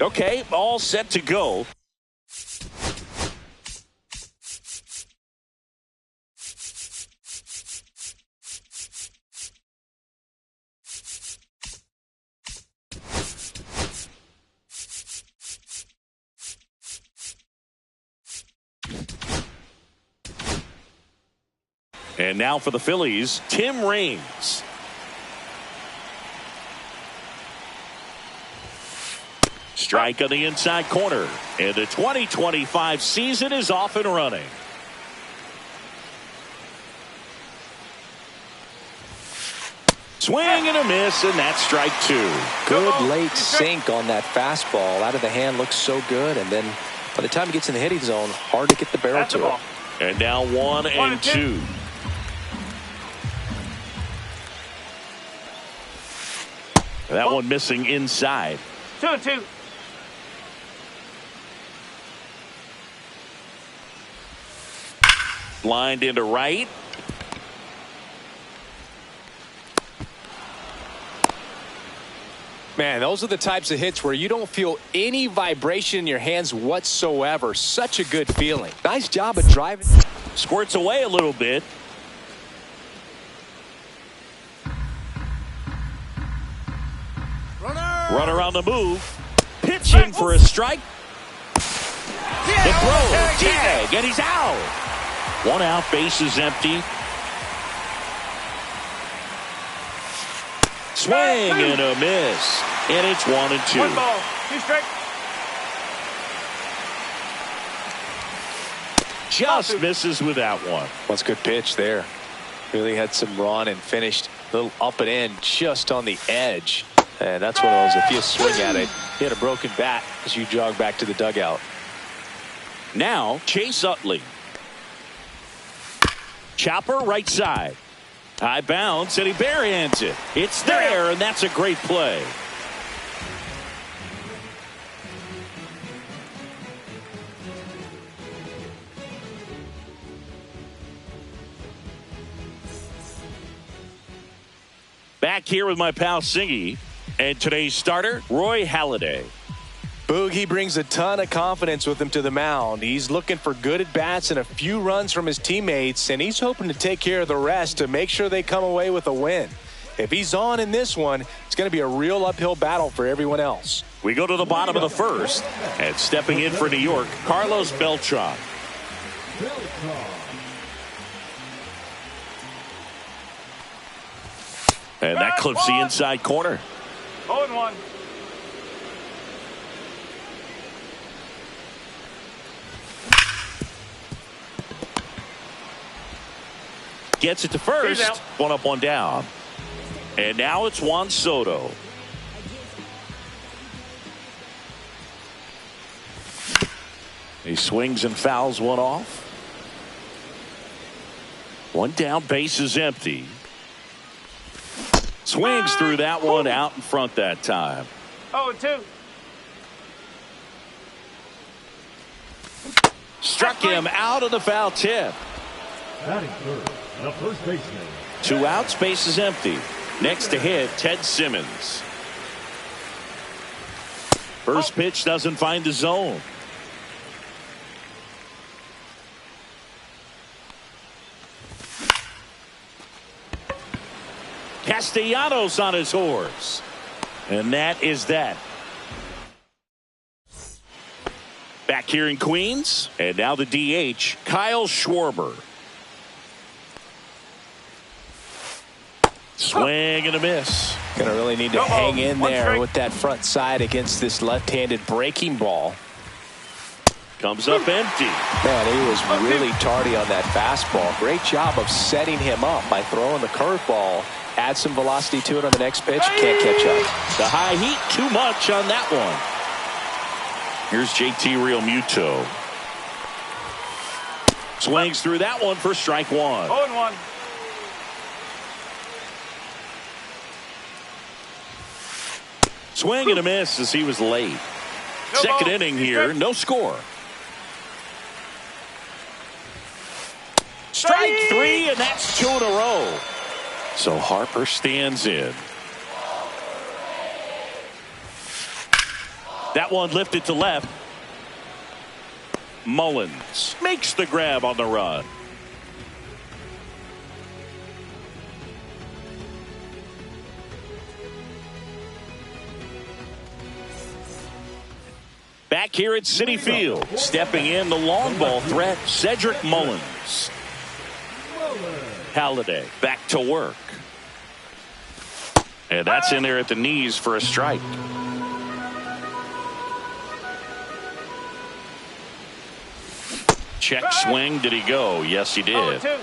Okay, all set to go. And now for the Phillies, Tim Raines. Strike on the inside corner. And the 2025 season is off and running. Swing and a miss, and that's strike two. Good late sink on that fastball. Out of the hand looks so good, and then by the time he gets in the hitting zone, hard to get the barrel to it. And now 1-2. That one missing inside. 2-2. Lined into right. Man, those are the types of hits where you don't feel any vibration in your hands whatsoever. Such a good feeling. Nice job of driving. Squirts away a little bit. Runner on the move. Pitching for a strike. The throw. Tag. And he's out. One out. Bases empty. Swing and a miss. And it's 1-2. 1 ball. 2 strikes. Just misses with that one. That's a good pitch there. Really had some run and finished a little up and in just on the edge. And that's one of those, if you swing at it, hit a broken bat as you jog back to the dugout. Now Chase Utley. Chopper right side. High bounce, and he barehands it. It's there, and that's a great play. Back here with my pal Singy, and today's starter, Roy Halladay. Boogie brings a ton of confidence with him to the mound. He's looking for good at-bats and a few runs from his teammates, and he's hoping to take care of the rest to make sure they come away with a win. If he's on in this one, it's going to be a real uphill battle for everyone else. We go to the bottom of the first, and stepping in for New York, Carlos Beltran. And that clips the inside corner. 0-1. Gets it to first. One up, one down. And now it's Juan Soto. He swings and fouls one off. One down, base is empty. Swings through that one, out in front that time. 0-2. Struck him out of the foul tip. Batting third, the first baseman. 2 outs, base is empty. Next to hit, Ted Simmons. First pitch doesn't find the zone. Castellanos on his horse. And that is that. Back here in Queens. And now the DH, Kyle Schwarber. Swing and a miss. Going to really need to hang in there with that front side against this left-handed breaking ball. Comes up empty. Man, he was really tardy on that fastball. Great job of setting him up by throwing the curveball. Add some velocity to it on the next pitch. Can't catch up. The high heat, too much on that one. Here's JT Realmuto. Swings through that one for strike one. 0-1. Swing and a miss as he was late. Second inning here, no score. Strike 3, and that's 2 in a row. So Harper stands in. That one lifted to left. Mullins makes the grab on the run. Back here at Citi Field, stepping in the long ball threat, Cedric Mullins. Halliday back to work. And that's in there at the knees for a strike. Check swing. Did he go? Yes, he did. 0-2.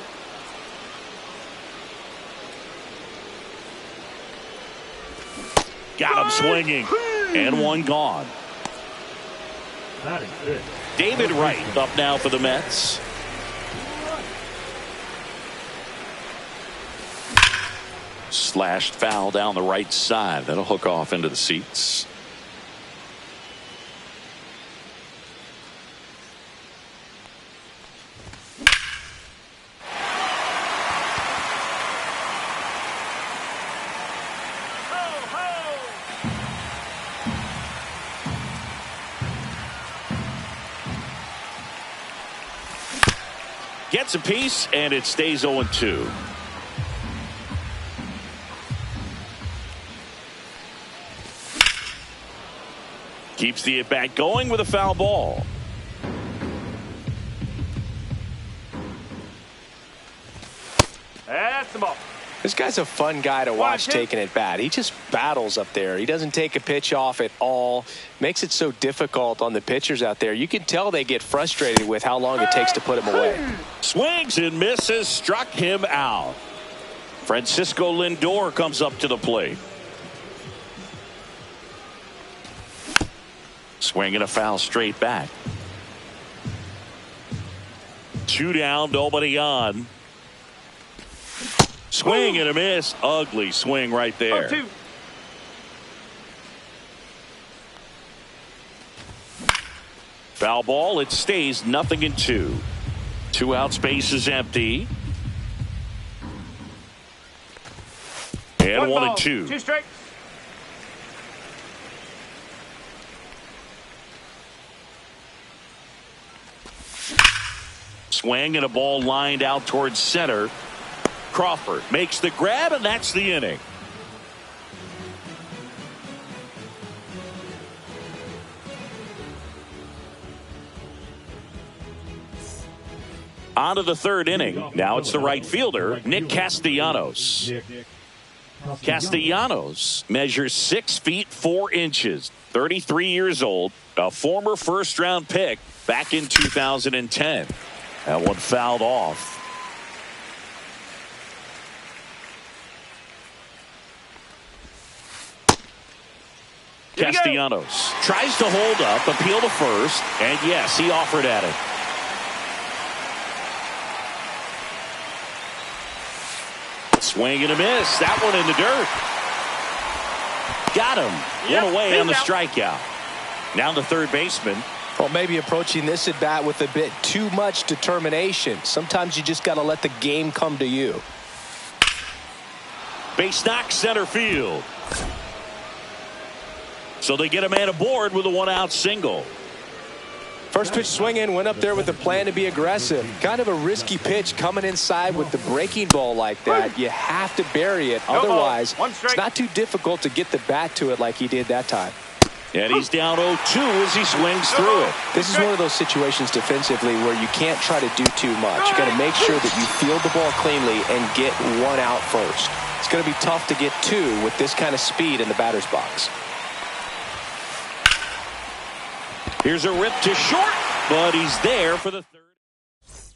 Got him swinging. And one gone. That is it. David Wright up now for the Mets. Slashed foul down the right side. That'll hook off into the seats. Gets a piece, and it stays 0-2. Keeps the at-bat going with a foul ball. That's the ball. This guy's a fun guy to watch 1-2. taking at bat. He just battles up there. He doesn't take a pitch off at all. Makes it so difficult on the pitchers out there. You can tell they get frustrated with how long it takes to put him away. Swings and misses, struck him out. Francisco Lindor comes up to the plate. Swinging a foul straight back. 2 down, nobody on. Swing and a miss. Ugly swing right there. 0-2. Foul ball. It stays 0-2. 2 out, space is empty. And 1-2. 2 strikes. Swing and a ball lined out towards center. Crawford makes the grab, and that's the inning. On to the 3rd inning. Now it's the right fielder, Nick Castellanos. Castellanos measures 6 feet 4 inches, 33 years old, a former first-round pick back in 2010. That one fouled off. Castellanos tries to hold up, appeal to first, and yes, he offered at it. Swing and a miss. That one in the dirt. Got him. One away on the strikeout. Now the third baseman. Well, maybe approaching this at bat with a bit too much determination. Sometimes you just got to let the game come to you. Base knock, center field. So they get a man aboard with a 1-out single. First pitch swinging, went up there with a plan to be aggressive. Kind of a risky pitch coming inside with the breaking ball like that. You have to bury it. Otherwise, it's not too difficult to get the bat to it like he did that time. And he's down 0-2 as he swings through it. This is one of those situations defensively where you can't try to do too much. You got to make sure that you field the ball cleanly and get 1 out first. It's going to be tough to get 2 with this kind of speed in the batter's box. Here's a rip to short, but he's there for the 3rd.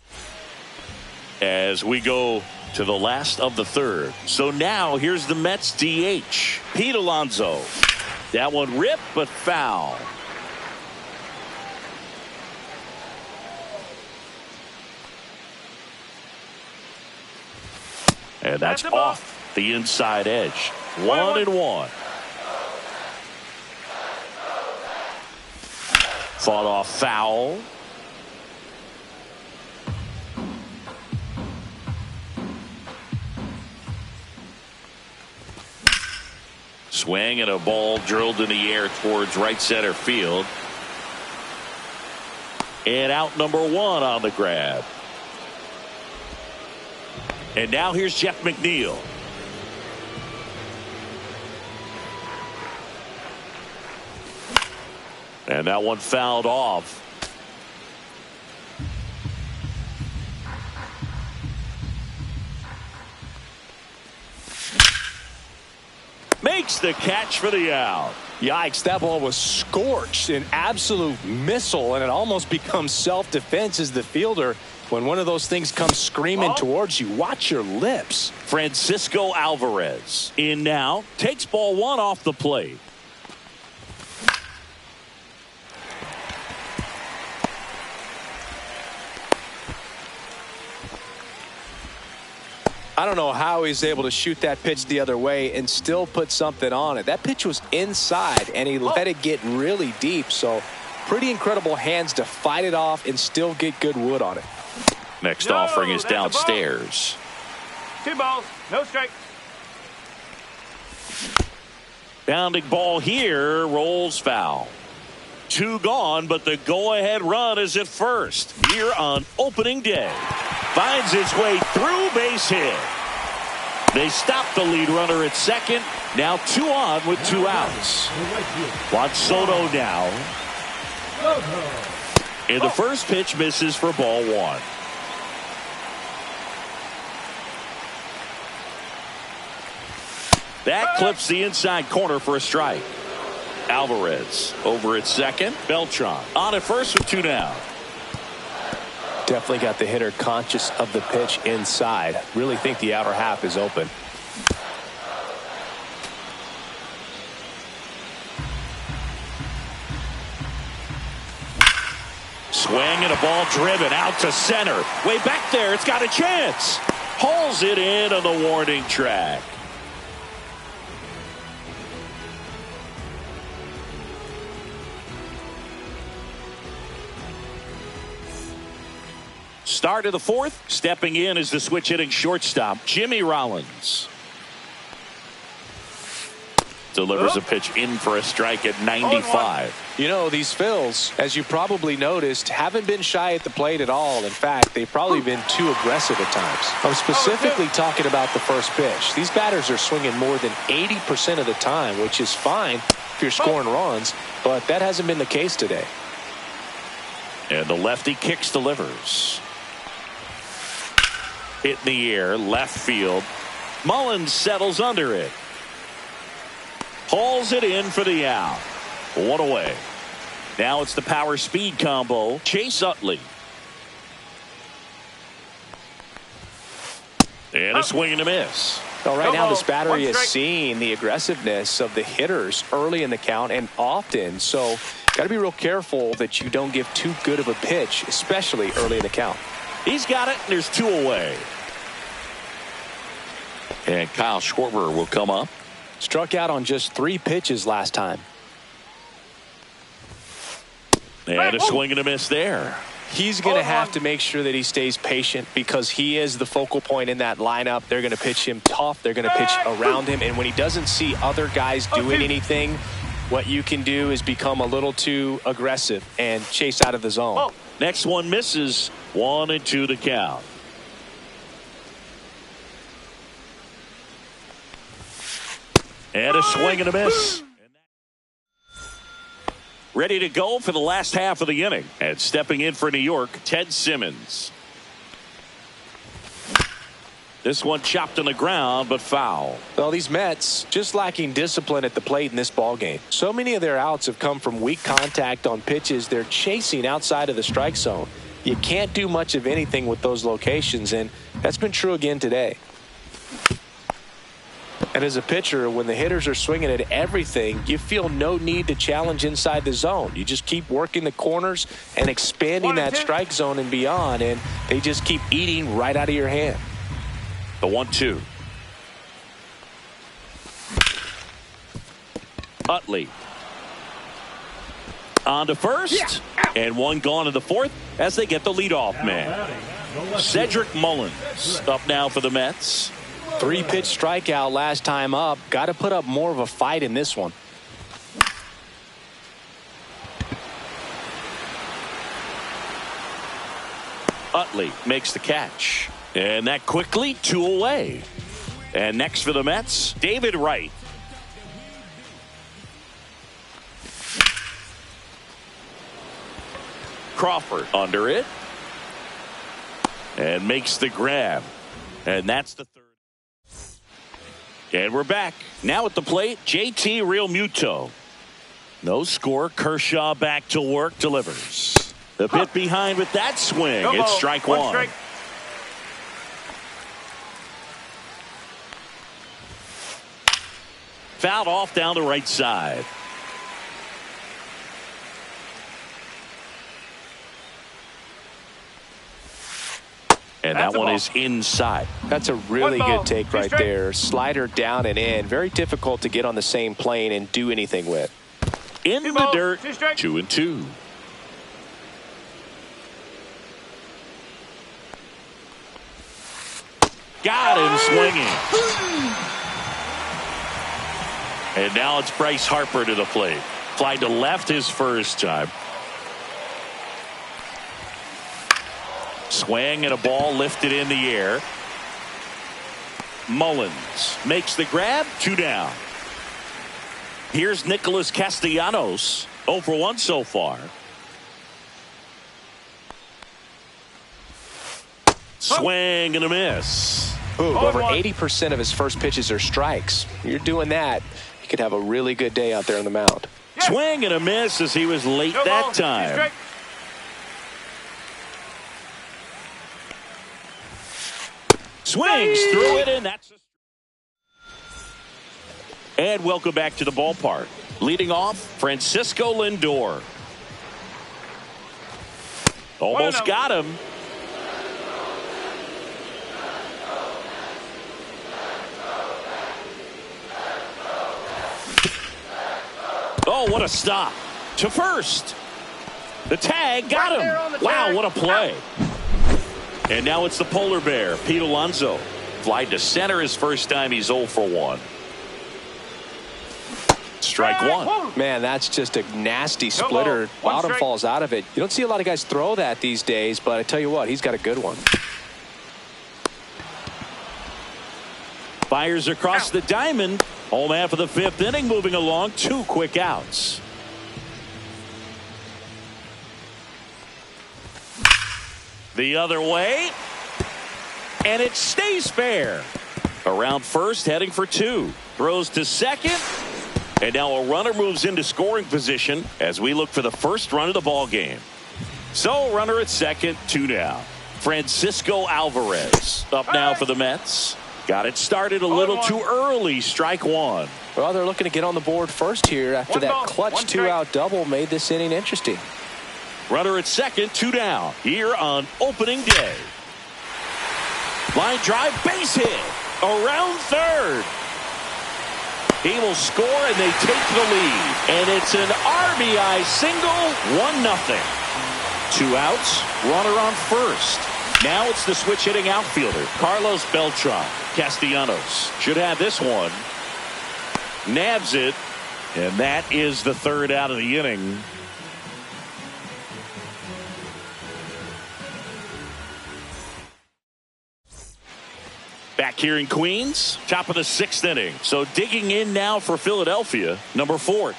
As we go to the last of the 3rd. So now here's the Mets DH, Pete Alonso. That one ripped, but foul. And that's off the inside edge. 1-1. Fought off foul. Swing and a ball drilled in the air towards right center field. And out number 1 on the grab. And now here's Jeff McNeil. And that one fouled off. makes the catch for the out. Yikes, that ball was scorched, an absolute missile, and it almost becomes self-defense as the fielder. When one of those things comes screaming towards you, watch your lips. Francisco Alvarez in now, takes ball one off the plate. I don't know how he's able to shoot that pitch the other way and still put something on it. That pitch was inside, and he let it get really deep. So pretty incredible hands to fight it off and still get good wood on it. Next offering is downstairs. 2 balls, no strike. Bounding ball here, rolls foul. 2 gone, but the go-ahead run is at first here on opening day. Finds his way through, base hit. They stop the lead runner at second. Now 2 on with 2 outs. Juan Soto now. And the first pitch misses for ball 1. That clips the inside corner for a strike. Alvarez over at second. Beltran on at first with 2 down. Definitely got the hitter conscious of the pitch inside. Really think the outer half is open. Swing and a ball driven out to center. Way back there. It's got a chance. Hauls it in on the warning track. Start of the 4th. Stepping in is the switch hitting shortstop, Jimmy Rollins. Delivers a pitch in for a strike at 95. You know, these Phils, as you probably noticed, haven't been shy at the plate at all. In fact, they've probably been too aggressive at times. I'm specifically talking about the first pitch. These batters are swinging more than 80% of the time, which is fine if you're scoring runs, but that hasn't been the case today. And the lefty kicks, delivers. Hit in the air, left field. Mullins settles under it. Hauls it in for the out. 1 away. Now it's the power speed combo. Chase Utley. And a swing and a miss. Well, right now this battery is seeing the aggressiveness of the hitters early in the count and often. So got to be real careful that you don't give too good of a pitch, especially early in the count. He's got it, and there's 2 away. And Kyle Schwarber will come up. Struck out on just 3 pitches last time. And a swing and a miss there. He's going to have to make sure that he stays patient because he is the focal point in that lineup. They're going to pitch him tough. They're going to pitch around him. And when he doesn't see other guys doing anything, what you can do is become a little too aggressive and chase out of the zone. Next one misses. 1-2 to count. And a swing and a miss. Ready to go for the last half of the inning. And stepping in for New York, Ted Simmons. This one chopped on the ground, but foul. Well, these Mets just lacking discipline at the plate in this ballgame. So many of their outs have come from weak contact on pitches they're chasing outside of the strike zone. You can't do much of anything with those locations, and that's been true again today. And as a pitcher, when the hitters are swinging at everything, you feel no need to challenge inside the zone. You just keep working the corners and expanding that strike zone and beyond, and they just keep eating right out of your hand. The 1-2. Utley. On to first. And 1 gone in the 4th as they get the leadoff man. Cedric Mullins up now for the Mets. 3-pitch strikeout last time up. Got to put up more of a fight in this one. Utley makes the catch. And that quickly 2 away. And next for the Mets, David Wright. Crawford under it. And makes the grab. And that's the 3rd. And we're back. Now at the plate, JT Realmuto. No score. Kershaw back to work. Delivers. The pit behind with that swing. No It's ball. strike One one. strike. Fouled off down the right side. And That's that a one ball. is inside. That's a really One ball, good take two right strike. there. Slider down and in. Very difficult to get on the same plane and do anything with. In Two the balls, dirt, 2 strikes. 2-2. Got him swinging. And now it's Bryce Harper to the plate. Fly to left his first time. Swing and a ball lifted in the air. Mullins makes the grab. 2 down. Here's Nicholas Castellanos. 0 for 1 so far. Swing and a miss. Ooh, over 1. 80% of his first pitches are strikes. You're doing that, you could have a really good day out there on the mound. Yes. Swing and a miss as he was late No that ball, 2 time. strikes. Swings through it, and that's and welcome back to the ballpark. Leading off, Francisco Lindor. Almost 1-0. got him. Oh, what a stop. To first. The tag got Right there on him. the Wow, tag. what a play. And now it's the polar bear, Pete Alonso. Fly to center his first time. He's 0 for 1. Strike one. Man, that's just a nasty splitter. ball, 1 Bottom strike. falls out of it. You don't see a lot of guys throw that these days, but I tell you what, he's got a good one. Fires across the diamond. Home half of the 5th inning, moving along. 2 quick outs. The other way. And it stays fair. Around first, heading for 2. Throws to second. And now a runner moves into scoring position as we look for the first run of the ball game. So runner at second, 2 down. Francisco Alvarez up now for the Mets. Got it started a little too early. Strike 1. Well, they're looking to get on the board first here after 1 that ball, clutch 1 strike. 2-out double made this inning interesting. Runner at second, 2 down. Here on opening day. Line drive, base hit. Around third. He will score and they take the lead. And it's an RBI single, 1-0. 2 outs, runner on first. Now it's the switch hitting outfielder, Carlos Beltran. Castellanos should have this one. Nabs it. And that is the 3rd out of the inning. Back here in Queens, top of the 6th inning. So digging in now for Philadelphia, number 4.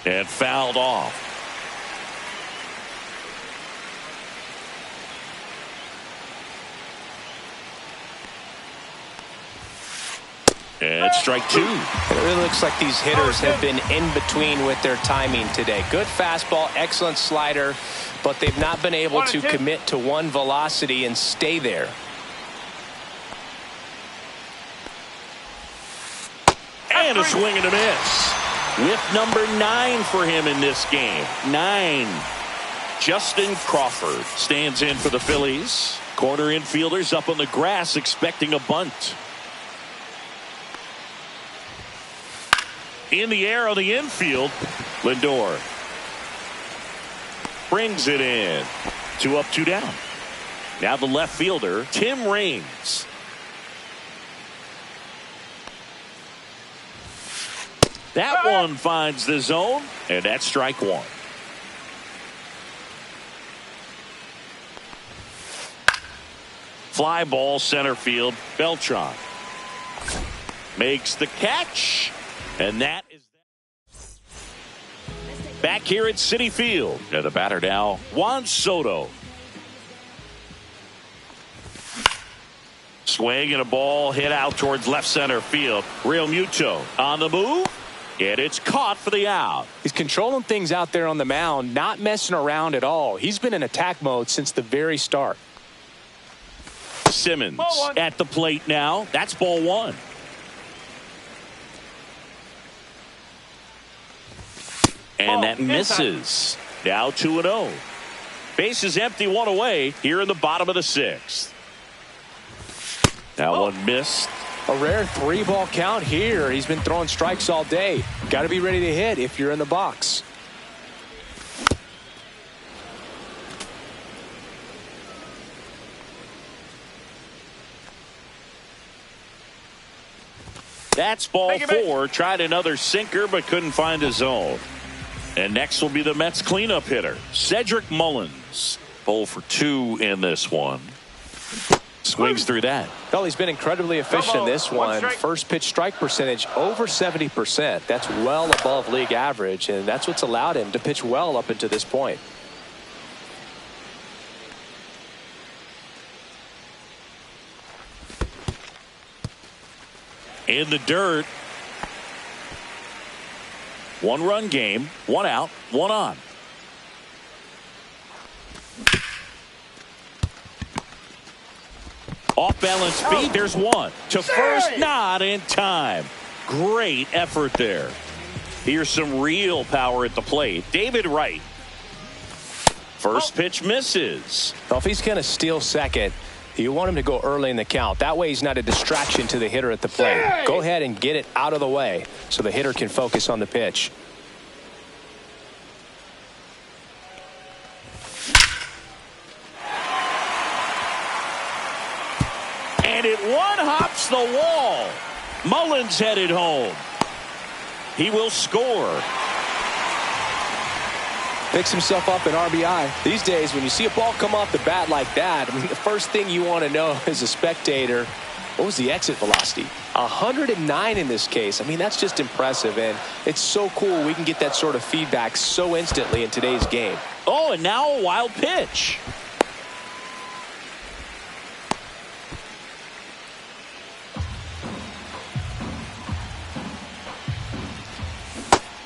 And fouled off. And strike 2. It really looks like these hitters have been in between with their timing today. Good fastball, excellent slider, but they've not been able to commit to one velocity and stay there. And a swing and a miss. With number 9 for him in this game. 9. Justin Crawford stands in for the Phillies. Corner infielders up on the grass expecting a bunt. In the air on the infield, Lindor brings it in. 2 up, 2 down. Now the left fielder, Tim Raines. That one finds the zone, and that's strike 1. Fly ball center field, Beltran makes the catch, and that is back here at Citi Field. And the batter now, Juan Soto. Swing and a ball hit out towards left center field. Real Muto on the move, and it's caught for the out. He's controlling things out there on the mound, not messing around at all. He's been in attack mode since the very start. Simmons at the plate now. That's ball one. And that misses. Now 2-0. Base is empty, one away here in the bottom of the sixth. That one missed. A rare 3-ball count here. He's been throwing strikes all day. Got to be ready to hit if you're in the box. That's ball four. Tried another sinker but couldn't find a zone. And next will be the Mets cleanup hitter, Cedric Mullins. 0 for 2 in this one. Swings through that. Well, he's been incredibly efficient in this one. First pitch strike percentage over 70%. That's well above league average, and that's what's allowed him to pitch well up until this point. In the dirt. 1-run game, 1 out, 1 on. Off balance feet, there's one. To first, not in time. Great effort there. Here's some real power at the plate. David Wright. First pitch misses. Well, if he's going to steal second, you want him to go early in the count. That way he's not a distraction to the hitter at the plate. Go ahead and get it out of the way so the hitter can focus on the pitch. And it one-hops the wall. Mullins headed home. He will score. Picks himself up an RBI. These days, when you see a ball come off the bat like that, I mean, the first thing you want to know as a spectator, what was the exit velocity? 109 in this case. I mean, that's just impressive, and it's so cool we can get that sort of feedback so instantly in today's game. Oh, and now a wild pitch.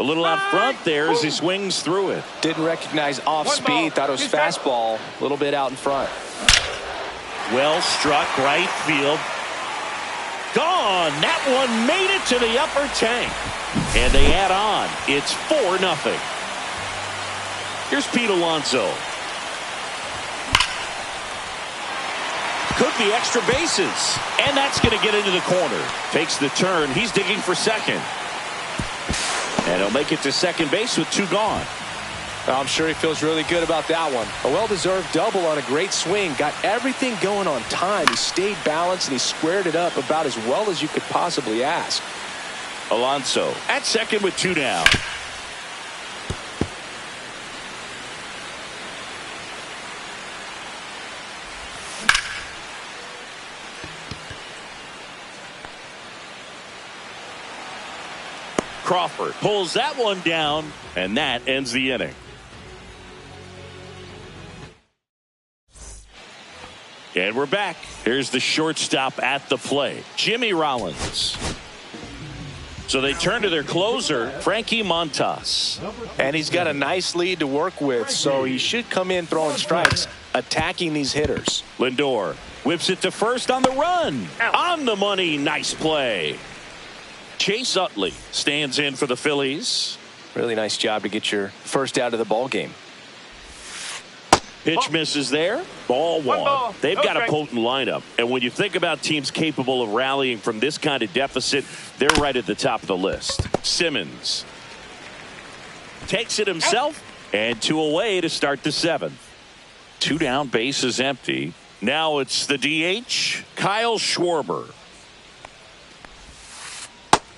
A little out front there as he swings through it. Didn't recognize off speed. Thought it was fastball. A little bit out in front. Well struck right field. Gone. That one made it to the upper tank. And they add on. It's 4-0. Here's Pete Alonso. Could be extra bases. And that's going to get into the corner. Takes the turn. He's digging for second. And he'll make it to second base with 2 gone. I'm sure he feels really good about that one. A well-deserved double on a great swing. Got everything going on time. He stayed balanced and he squared it up about as well as you could possibly ask. Alonso at second with 2 down. Crawford pulls that one down, and that ends the inning. And we're back. Here's the shortstop at the plate, Jimmy Rollins. So they turn to their closer, Frankie Montas. And he's got a nice lead to work with, so he should come in throwing strikes, attacking these hitters. Lindor whips it to first on the run. On the money, nice play. Chase Utley stands in for the Phillies. Really nice job to get your first out of the ball game. Pitch misses there. Ball one. They've got a potent lineup. And when you think about teams capable of rallying from this kind of deficit, they're right at the top of the list. Simmons takes it himself, and 2 away to start the 7th. 2 down, base is empty. Now it's the DH, Kyle Schwarber.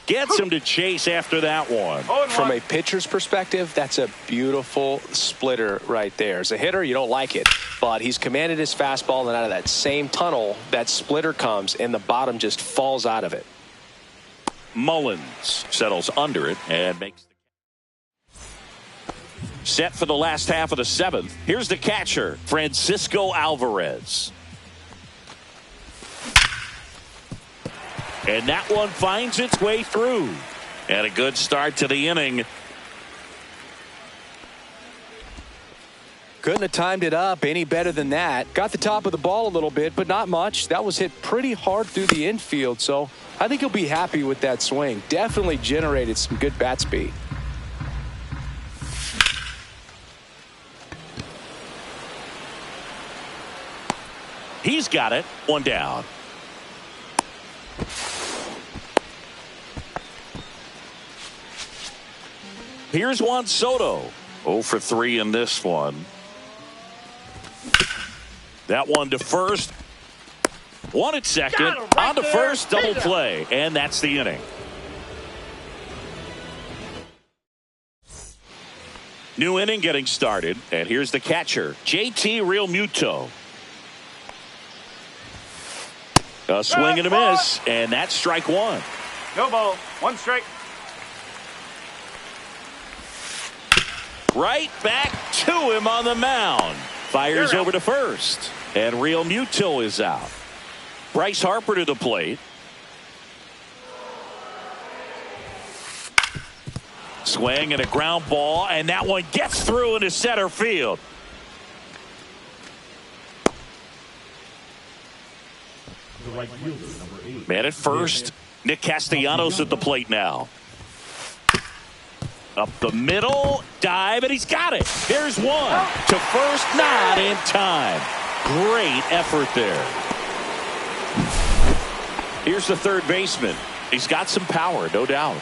Gets him to chase after that one. From a pitcher's perspective, that's a beautiful splitter right there. As a hitter, you don't like it, but he's commanded his fastball, and out of that same tunnel, that splitter comes, and the bottom just falls out of it. Mullins settles under it and makes the set for the last half of the 7th. Here's the catcher, Francisco Alvarez. And that one finds its way through. And a good start to the inning. Couldn't have timed it up any better than that. Got the top of the ball a little bit, but not much. That was hit pretty hard through the infield, so I think he'll be happy with that swing. Definitely generated some good bat speed. He's got it. One down. Here's Juan Soto. 0 for 3 in this one. That one to first. One at second. On to first. Double play. And that's the inning. New inning getting started. And here's the catcher, JT Realmuto. A swing and a miss. And that's strike one. No ball. One strike. Right back to him on the mound. Fires over to first. And Realmuto is out. Bryce Harper to the plate. Swing and a ground ball. And that one gets through into center field. The right fielder, number 8. Man at first. Nick Castellanos at the plate now. Up the middle, dive, and he's got it. There's one. To first, not in time. Great effort there. Here's the third baseman. He's got some power, no doubt.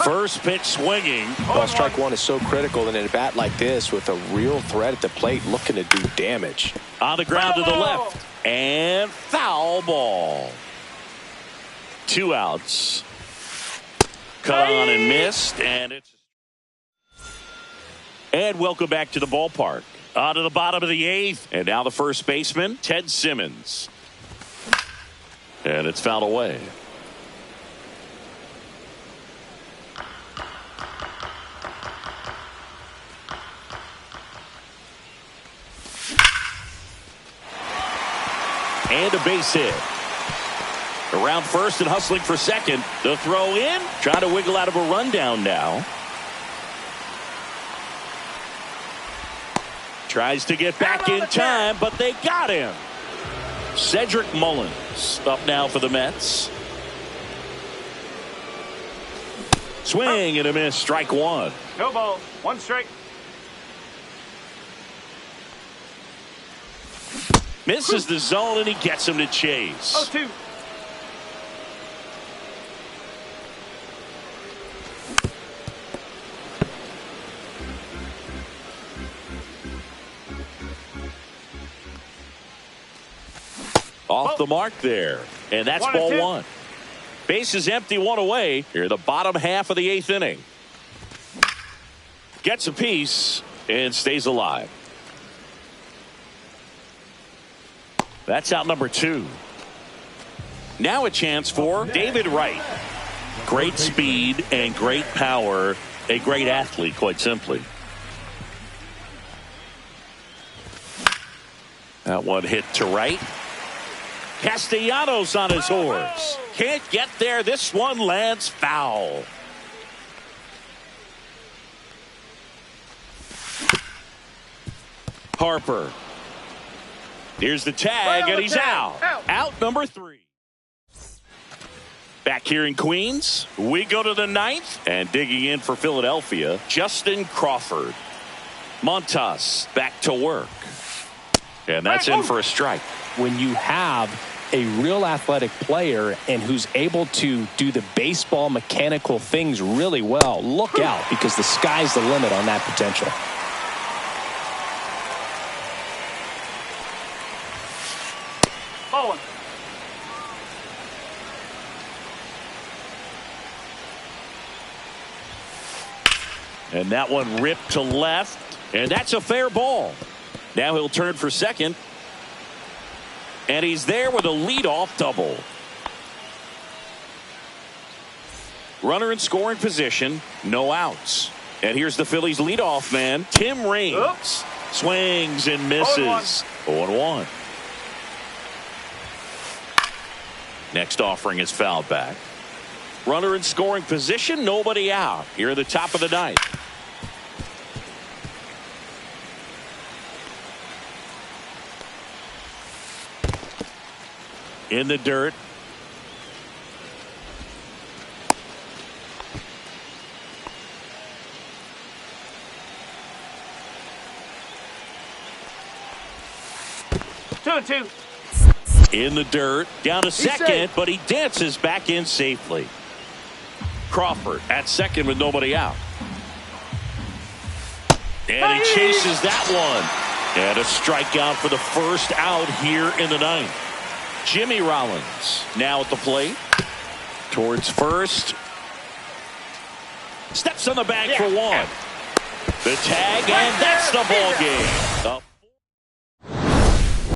First pitch swinging. Well, strike one is so critical in a bat like this with a real threat at the plate looking to do damage. On the ground to the left. And foul ball. 2 outs. Cut on and missed, and welcome back to the ballpark. On to the bottom of the 8th, and now the first baseman, Ted Simmons. And it's fouled away. And a base hit. Around first and hustling for second. The throw in. Trying to wiggle out of a rundown now. Tries to get back in time, but they got him. Cedric Mullins up now for the Mets. Swing and a miss. Strike one. No ball. One strike. Misses the zone, and he gets him to chase. 0-2. Off the mark there. And that's ball one. Base is empty, one away. Here, the bottom half of the 8th inning. Gets a piece and stays alive. That's out number 2. Now a chance for David Wright. Great speed and great power. A great athlete, quite simply. That one hit to right. Castellanos on his horse. Can't get there. This one lands foul. Harper. Here's the tag, and he's out. Out number 3. Back here in Queens, we go to the 9th. And digging in for Philadelphia, Justin Crawford. Montas back to work. And that's in for a strike. When you have a real athletic player and who's able to do the baseball mechanical things really well, look out, because the sky's the limit on that potential. Ball. And that one ripped to left, and that's a fair ball. Now he'll turn for second. And he's there with a leadoff double. Runner in scoring position, no outs. And here's the Phillies leadoff man, Tim Raines. Swings and misses. 0-1. Next offering is fouled back. Runner in scoring position, nobody out. Here at the top of the ninth. In the dirt. Two and two. In the dirt. Down to second, but he dances back in safely. Crawford at second with nobody out. And he chases that one. And a strikeout for the first out here in the ninth. Jimmy Rollins now at the plate. Towards first. Steps on the bag for one. The tag, and that's the ball game.